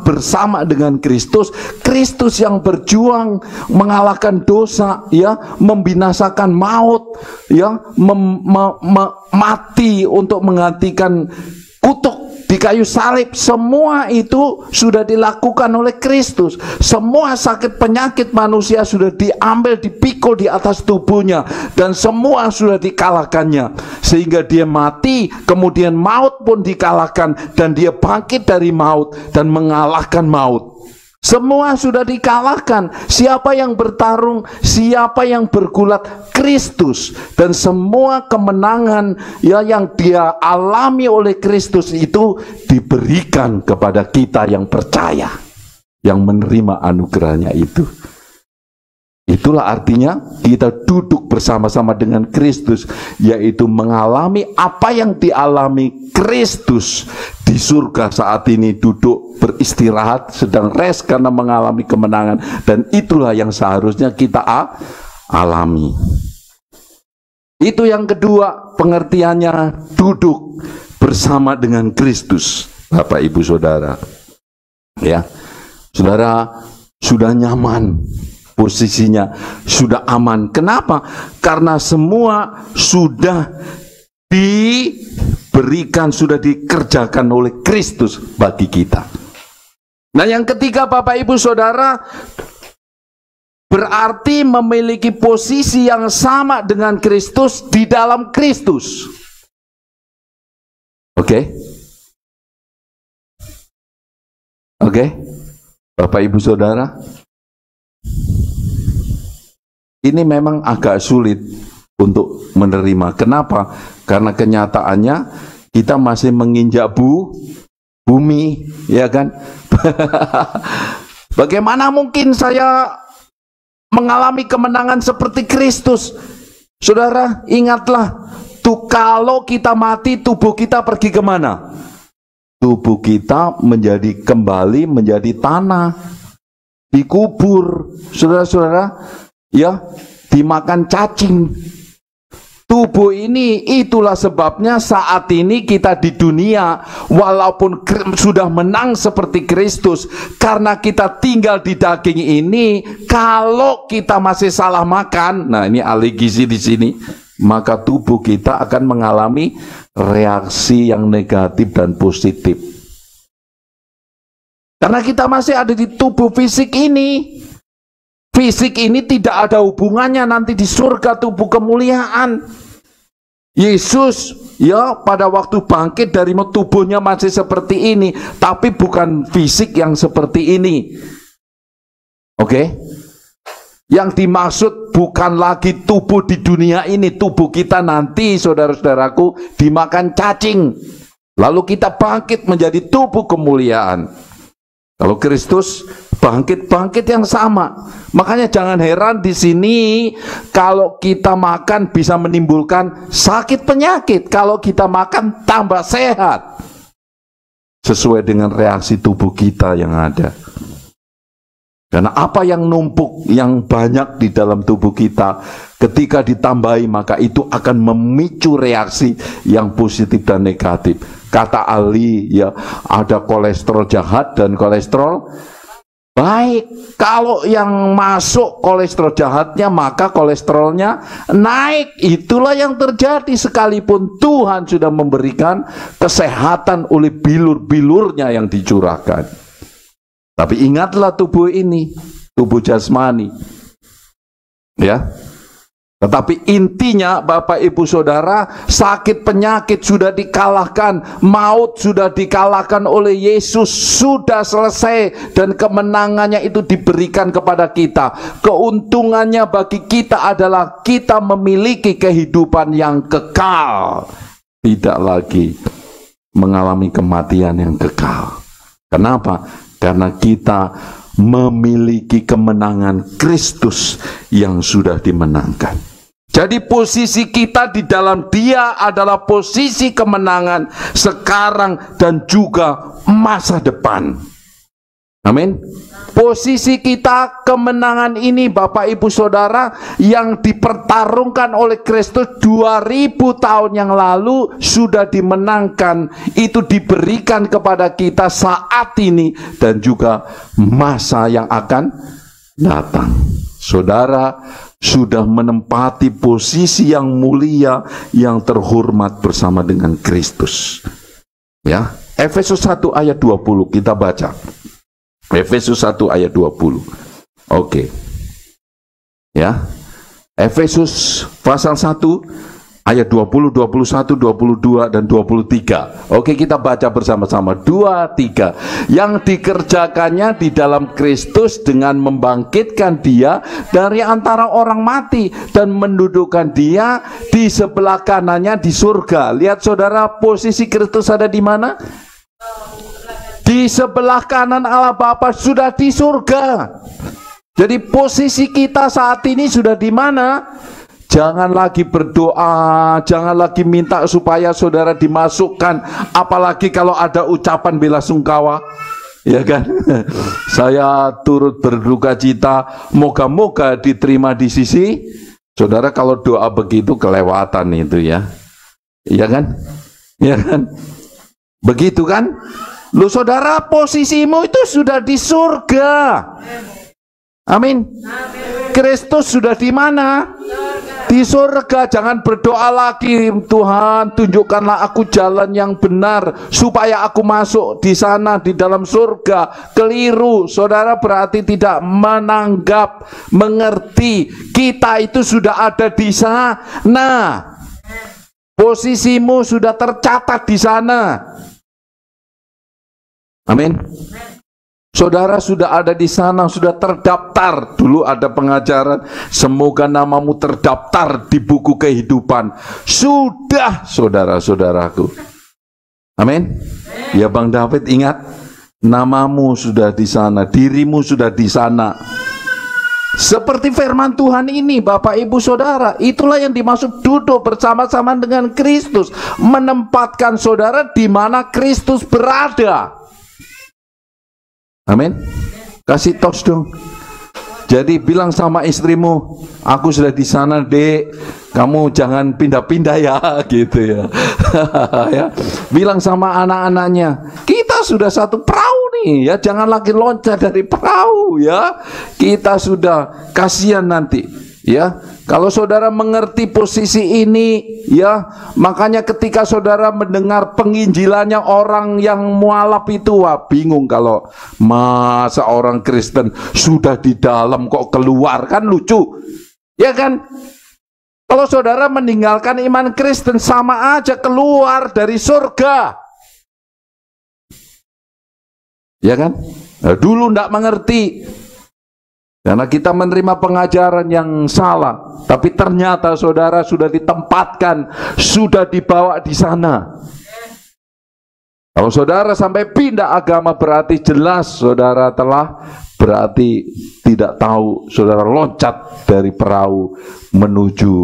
bersama dengan Kristus. Kristus yang berjuang mengalahkan dosa, ya, membinasakan maut, ya, mati untuk menggantikan kutuk di kayu salib. Semua itu sudah dilakukan oleh Kristus. Semua sakit penyakit manusia sudah diambil, dipikul di atas tubuhnya, dan semua sudah dikalahkannya, sehingga dia mati, kemudian maut pun dikalahkan, dan dia bangkit dari maut dan mengalahkan maut. Semua sudah dikalahkan. Siapa yang bertarung, siapa yang bergulat? Kristus. Dan semua kemenangan ya yang dia alami oleh Kristus itu diberikan kepada kita yang percaya, yang menerima anugerahnya itu. Itulah artinya kita duduk bersama-sama dengan Kristus, yaitu mengalami apa yang dialami Kristus di surga saat ini, duduk beristirahat, sedang rest karena mengalami kemenangan, dan itulah yang seharusnya kita alami. Itu yang kedua pengertiannya, duduk bersama dengan Kristus, Bapak Ibu Saudara. Ya, saudara sudah nyaman posisinya, sudah aman. Kenapa? Karena semua sudah diberikan, sudah dikerjakan oleh Kristus bagi kita. Nah, yang ketiga, Bapak Ibu Saudara, berarti memiliki posisi yang sama dengan Kristus di dalam Kristus. Oke? Oke? Bapak Ibu Saudara, ini memang agak sulit untuk menerima. Kenapa? Karena kenyataannya kita masih menginjak bumi, ya kan? Bagaimana mungkin saya mengalami kemenangan seperti Kristus? Saudara, ingatlah, tuh kalau kita mati, tubuh kita pergi kemana? Tubuh kita kembali menjadi tanah, dikubur, saudara-saudara. Ya, dimakan cacing. Tubuh ini, itulah sebabnya saat ini kita di dunia, walaupun sudah menang seperti Kristus, karena kita tinggal di daging ini, kalau kita masih salah makan, nah ini ahli gizi di sini, maka tubuh kita akan mengalami reaksi yang negatif dan positif. Karena kita masih ada di tubuh fisik ini. Fisik ini tidak ada hubungannya nanti di surga, tubuh kemuliaan. Yesus ya pada waktu bangkit dari tubuhnya masih seperti ini, tapi bukan fisik yang seperti ini. Oke? Yang dimaksud bukan lagi tubuh di dunia ini. Tubuh kita nanti, saudara-saudaraku, dimakan cacing. Lalu kita bangkit menjadi tubuh kemuliaan. Kalau Kristus bangkit yang sama. Makanya jangan heran di sini kalau kita makan bisa menimbulkan sakit penyakit. Kalau kita makan tambah sehat. Sesuai dengan reaksi tubuh kita yang ada. Karena apa yang numpuk, yang banyak di dalam tubuh kita, ketika ditambahi maka itu akan memicu reaksi yang positif dan negatif. Kata ahli ya, ada kolesterol jahat dan kolesterol baik. Kalau yang masuk kolesterol jahatnya, maka kolesterolnya naik. Itulah yang terjadi sekalipun Tuhan sudah memberikan kesehatan oleh bilur-bilurnya yang dicurahkan. Tapi ingatlah tubuh ini, tubuh jasmani. Ya. Tetapi intinya Bapak Ibu Saudara, sakit penyakit sudah dikalahkan, maut sudah dikalahkan oleh Yesus, sudah selesai, dan kemenangannya itu diberikan kepada kita. Keuntungannya bagi kita adalah kita memiliki kehidupan yang kekal, tidak lagi mengalami kematian yang kekal. Kenapa? Karena kita memiliki kemenangan Kristus yang sudah dimenangkan. Jadi posisi kita di dalam Dia adalah posisi kemenangan sekarang dan juga masa depan. Amin. Posisi kita kemenangan ini Bapak Ibu Saudara yang dipertarungkan oleh Kristus 2000 tahun yang lalu sudah dimenangkan. Itu diberikan kepada kita saat ini dan juga masa yang akan datang. Saudara sudah menempati posisi yang mulia, yang terhormat bersama dengan Kristus. Ya, Efesus 1 ayat 20 kita baca. Efesus 1 ayat 20. Oke. Ya. Efesus pasal 1 ayat 20, 21, 22 dan 23. Oke, kita baca bersama-sama. 2, 3. Yang dikerjakannya di dalam Kristus dengan membangkitkan Dia dari antara orang mati dan mendudukkan Dia di sebelah kanannya di surga. Lihat saudara, posisi Kristus ada di mana? Di sebelah kanan Allah Bapa, sudah di surga. Jadi posisi kita saat ini sudah di mana? Jangan lagi berdoa, jangan lagi minta supaya saudara dimasukkan, apalagi kalau ada ucapan bela sungkawa. Ya kan? Saya turut berduka cita, moga-moga diterima di sisi saudara. Kalau doa begitu kelewatan itu ya. Ya kan? Ya kan? Begitu kan? Lu saudara, posisimu itu sudah di surga. Amin. Kristus sudah di mana? Di surga. Jangan berdoa lagi, Tuhan tunjukkanlah aku jalan yang benar supaya aku masuk di sana di dalam surga. Keliru, saudara, berarti tidak menanggap, mengerti kita itu sudah ada di sana. Posisimu sudah tercatat di sana. Amin. Saudara sudah ada di sana, sudah terdaftar. Dulu ada pengajaran, semoga namamu terdaftar di buku kehidupan. Sudah, saudara-saudaraku. Amin. Ya Bang David, ingat, namamu sudah di sana, dirimu sudah di sana. Seperti firman Tuhan ini, Bapak Ibu Saudara, itulah yang dimaksud duduk bersama-sama dengan Kristus, menempatkan saudara di mana Kristus berada. Amin. Kasih tos dong. Jadi bilang sama istrimu, aku sudah di sana, Dek, kamu jangan pindah-pindah ya, gitu ya. Ya. Bilang sama anak-anaknya, kita sudah satu perahu nih, ya, jangan lagi loncat dari perahu, ya. Kita sudah, kasihan nanti, ya. Kalau saudara mengerti posisi ini, ya, makanya ketika saudara mendengar penginjilannya orang yang mualaf itu, wah, bingung kalau masa orang Kristen sudah di dalam kok keluar, kan lucu, ya kan? Kalau saudara meninggalkan iman Kristen sama aja keluar dari surga, ya kan? Nah, dulu ndak mengerti. Karena kita menerima pengajaran yang salah, tapi ternyata saudara sudah ditempatkan, sudah dibawa di sana. Kalau saudara sampai pindah agama berarti jelas saudara telah berarti tidak tahu, saudara loncat dari perahu menuju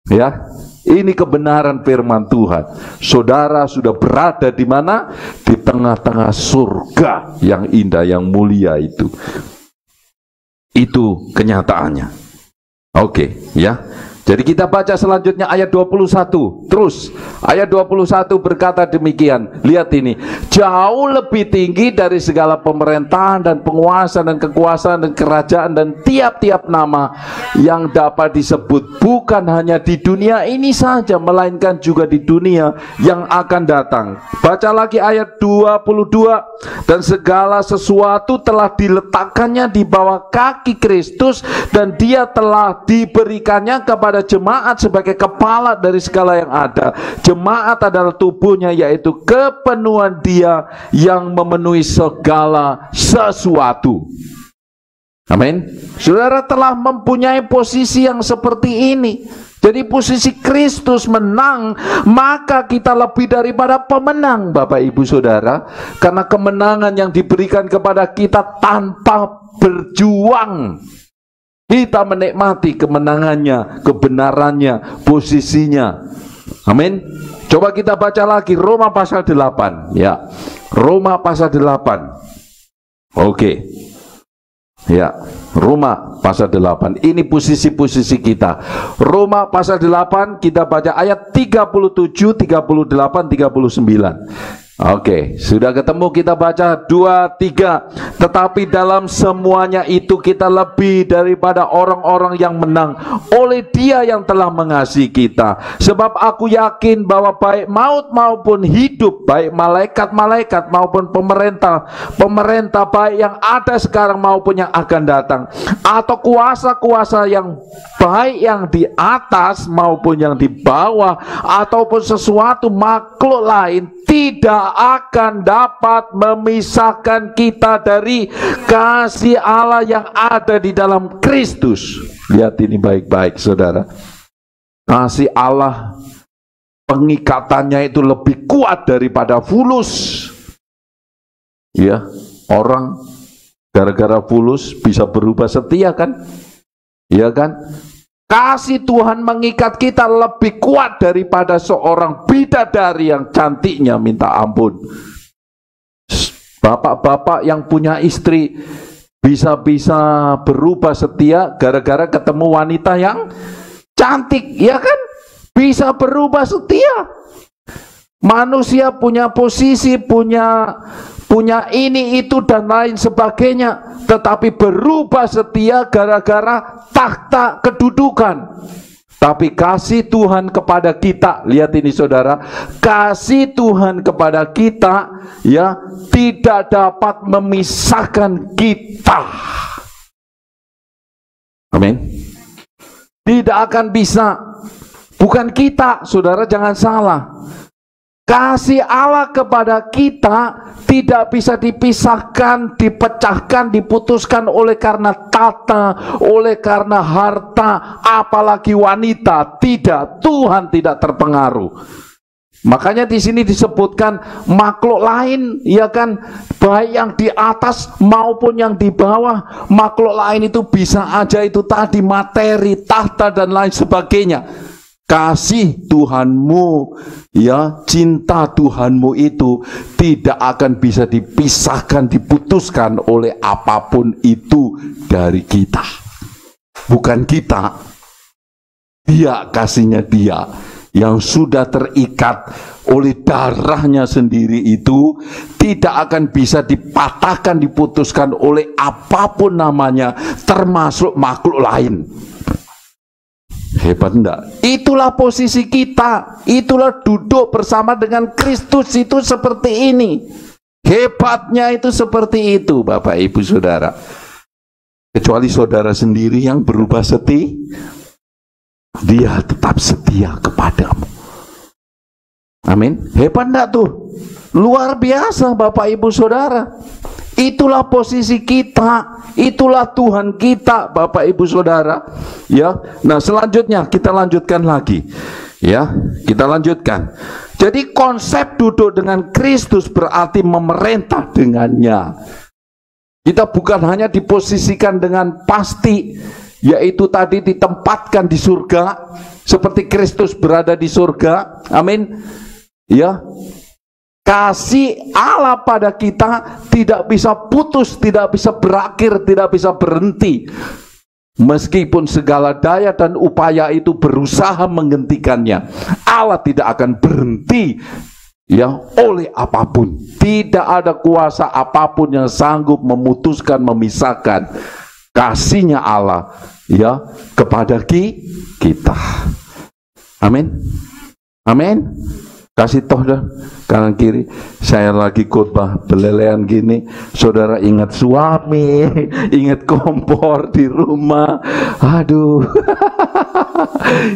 ya. Ini kebenaran firman Tuhan. Saudara sudah berada di mana? Di tengah-tengah surga yang indah, yang mulia itu. Itu kenyataannya. Oke, ya. Jadi kita baca selanjutnya ayat 21. Terus ayat 21 berkata demikian. Lihat ini, jauh lebih tinggi dari segala pemerintahan dan penguasa dan kekuasaan dan kerajaan dan tiap-tiap nama yang dapat disebut, bukan hanya di dunia ini saja, melainkan juga di dunia yang akan datang. Baca lagi ayat 22. Dan segala sesuatu telah diletakkannya di bawah kaki Kristus, dan dia telah diberikannya kepada jemaat sebagai kepala dari segala yang ada. Jemaat adalah tubuhnya, yaitu kepenuhan dia yang memenuhi segala sesuatu. Amin. Saudara telah mempunyai posisi yang seperti ini. Jadi posisi Kristus menang, maka kita lebih daripada pemenang, Bapak Ibu Saudara. Karena kemenangan yang diberikan kepada kita tanpa berjuang, kita menikmati kemenangannya, kebenarannya, posisinya. Amin. Coba kita baca lagi Roma pasal 8, ya. Roma pasal 8. Oke. Ya, Roma pasal 8. Ini posisi-posisi kita. Roma pasal 8 kita baca ayat 37, 38, 39. Oke, sudah ketemu, kita baca 2, 3. Tetapi dalam semuanya itu kita lebih daripada orang-orang yang menang oleh Dia yang telah mengasihi kita. Sebab aku yakin bahwa baik maut maupun hidup, baik malaikat-malaikat maupun pemerintah baik yang ada sekarang maupun yang akan datang, atau kuasa-kuasa yang baik yang di atas maupun yang di bawah, ataupun sesuatu makhluk lain, tidak akan dapat memisahkan kita dari kasih Allah yang ada di dalam Kristus. Lihat ini baik-baik, saudara. Kasih Allah, pengikatannya itu lebih kuat daripada fulus. Ya, orang gara-gara fulus bisa berubah setia, kan? Ya kan? Kasih Tuhan mengikat kita lebih kuat daripada seorang bidadari yang cantiknya minta ampun. Bapak-bapak yang punya istri bisa-bisa berubah setia gara-gara ketemu wanita yang cantik, ya kan? Bisa berubah setia. Manusia punya posisi, punya ini, itu, dan lain sebagainya, tetapi berubah setia gara-gara takhta kedudukan. Tapi kasih Tuhan kepada kita, lihat ini saudara, kasih Tuhan kepada kita, ya, tidak dapat memisahkan kita. Amin. Tidak akan bisa. Bukan kita, saudara, jangan salah. Kasih Allah kepada kita tidak bisa dipisahkan, dipecahkan, diputuskan oleh karena tata, oleh karena harta, apalagi wanita. Tidak, Tuhan tidak terpengaruh. Makanya di sini disebutkan makhluk lain, ya kan, baik yang di atas maupun yang di bawah. Makhluk lain itu bisa aja itu tadi materi, tahta dan lain sebagainya. kasih Tuhanmu, ya, cinta Tuhanmu itu tidak akan bisa dipisahkan, diputuskan oleh apapun itu dari kita. Bukan kita, Dia, kasihnya Dia yang sudah terikat oleh darahnya sendiri itu tidak akan bisa dipatahkan, diputuskan oleh apapun namanya, termasuk makhluk lain. Hebat enggak? Itulah posisi kita, itulah duduk bersama dengan Kristus itu seperti ini. Hebatnya itu seperti itu, Bapak Ibu Saudara. Kecuali saudara sendiri yang berubah setia, Dia tetap setia kepadamu. Amin. Hebat enggak tuh? Luar biasa, Bapak Ibu Saudara. Itulah posisi kita, itulah Tuhan kita, Bapak Ibu Saudara. Ya, nah selanjutnya kita lanjutkan lagi. Ya, kita lanjutkan. Jadi konsep duduk dengan Kristus berarti memerintah dengannya. Kita bukan hanya diposisikan dengan pasti, yaitu tadi ditempatkan di surga, seperti Kristus berada di surga. Amin. Ya. Kasih Allah pada kita tidak bisa putus, tidak bisa berakhir, tidak bisa berhenti. Meskipun segala daya dan upaya itu berusaha menghentikannya, Allah tidak akan berhenti, ya, oleh apapun. Tidak ada kuasa apapun yang sanggup memutuskan, memisahkan kasihnya Allah, ya, kepada kita. Amin. Amin. Kasih toh dah kanan kiri. Saya lagi khotbah belelean gini, saudara ingat suami, ingat kompor di rumah. Aduh.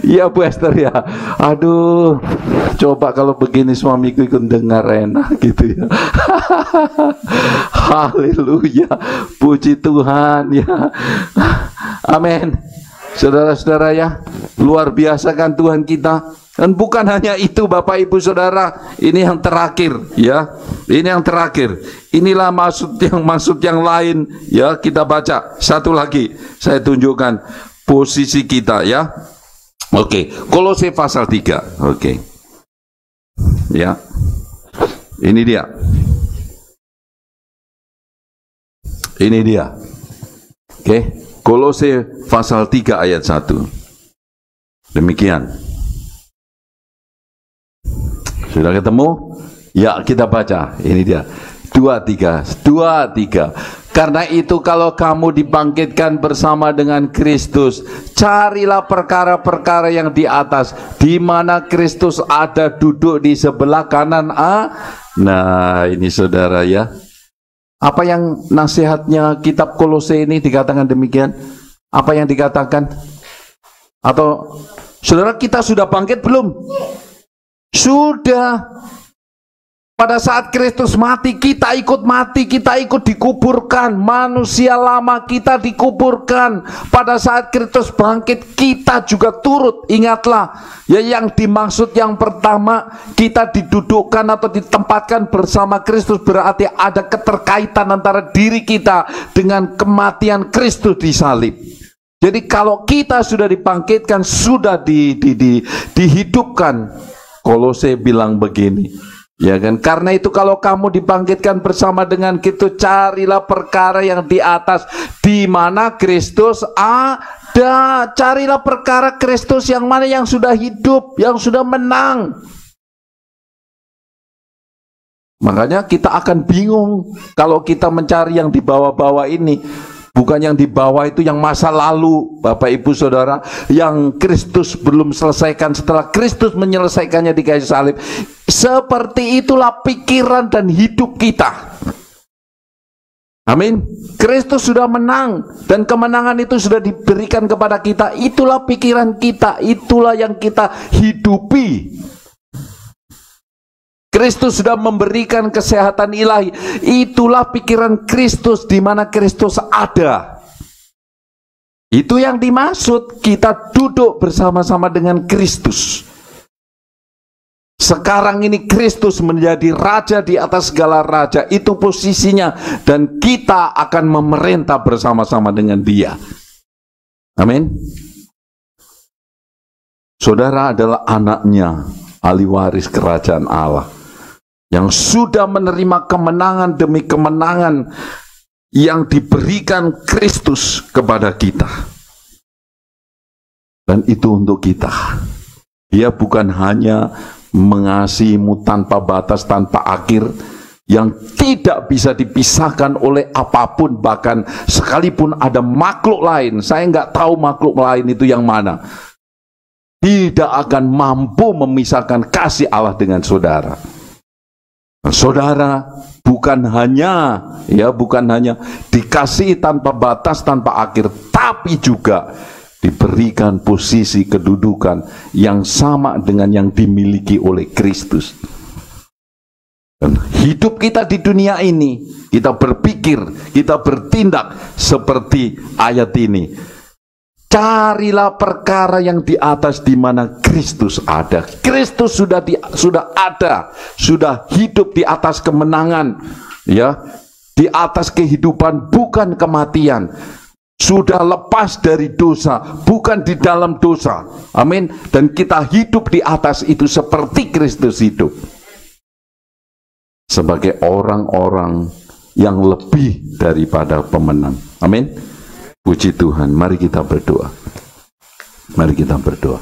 Iya Bu Esther ya. Aduh. Coba kalau begini suamiku ikut dengar enak gitu ya. Haleluya. Puji Tuhan ya. Amin. Saudara-saudara ya, luar biasa kan Tuhan kita. Dan bukan hanya itu Bapak Ibu Saudara, ini yang terakhir ya. Ini yang terakhir. Inilah maksud yang lain ya, kita baca satu lagi. Saya tunjukkan posisi kita ya. Oke, Kolose pasal 3. Oke. Ya. Ini dia. Ini dia. Oke, Kolose pasal 3 ayat 1. Demikian. Sudah ketemu? Ya, kita baca. Ini dia. 2:3. Karena itu kalau kamu dibangkitkan bersama dengan Kristus, carilah perkara-perkara yang di atas, di mana Kristus ada duduk di sebelah kanan Allah. Nah, ini saudara ya. Apa yang nasihatnya kitab Kolose ini dikatakan demikian? Apa yang dikatakan? Atau saudara, kita sudah bangkit belum? Sudah. Pada saat Kristus mati, kita ikut mati, kita ikut dikuburkan. Manusia lama kita dikuburkan. Pada saat Kristus bangkit, kita juga turut. Ingatlah, ya, yang dimaksud yang pertama, kita didudukkan atau ditempatkan bersama Kristus, berarti ada keterkaitan antara diri kita dengan kematian Kristus di salib. Jadi kalau kita sudah dibangkitkan, sudah dihidupkan, Kolose bilang begini, ya kan? Karena itu kalau kamu dibangkitkan bersama dengan kita, carilah perkara yang di atas, di mana Kristus ada. Carilah perkara Kristus yang mana, yang sudah hidup, yang sudah menang. Makanya kita akan bingung kalau kita mencari yang di bawah-bawah ini. Bukan yang di bawah itu yang masa lalu, Bapak Ibu Saudara, yang Kristus belum selesaikan setelah Kristus menyelesaikannya di kayu salib. Seperti itulah pikiran dan hidup kita. Amin. Kristus sudah menang dan kemenangan itu sudah diberikan kepada kita. Itulah pikiran kita, itulah yang kita hidupi. Kristus sudah memberikan kesehatan ilahi. Itulah pikiran Kristus, di mana Kristus ada. Itu yang dimaksud kita duduk bersama-sama dengan Kristus. Sekarang ini Kristus menjadi raja di atas segala raja. Itu posisinya, dan kita akan memerintah bersama-sama dengan Dia. Amin. Saudara adalah anaknya, ahli waris kerajaan Allah, yang sudah menerima kemenangan demi kemenangan yang diberikan Kristus kepada kita. Dan itu untuk kita. Dia bukan hanya mengasihimu tanpa batas, tanpa akhir, yang tidak bisa dipisahkan oleh apapun, bahkan sekalipun ada makhluk lain, saya nggak tahu makhluk lain itu yang mana, tidak akan mampu memisahkan kasih Allah dengan saudara. Saudara bukan hanya dikasihi tanpa batas, tanpa akhir, tapi juga diberikan posisi kedudukan yang sama dengan yang dimiliki oleh Kristus. Dan hidup kita di dunia ini, kita berpikir, kita bertindak seperti ayat ini. Carilah perkara yang di atas, di mana Kristus ada. Kristus sudah ada, sudah hidup di atas kemenangan, ya, di atas kehidupan, bukan kematian. Sudah lepas dari dosa, bukan di dalam dosa. Amin. Dan kita hidup di atas itu seperti Kristus hidup. Sebagai orang-orang yang lebih daripada pemenang. Amin. Puji Tuhan, mari kita berdoa. Mari kita berdoa.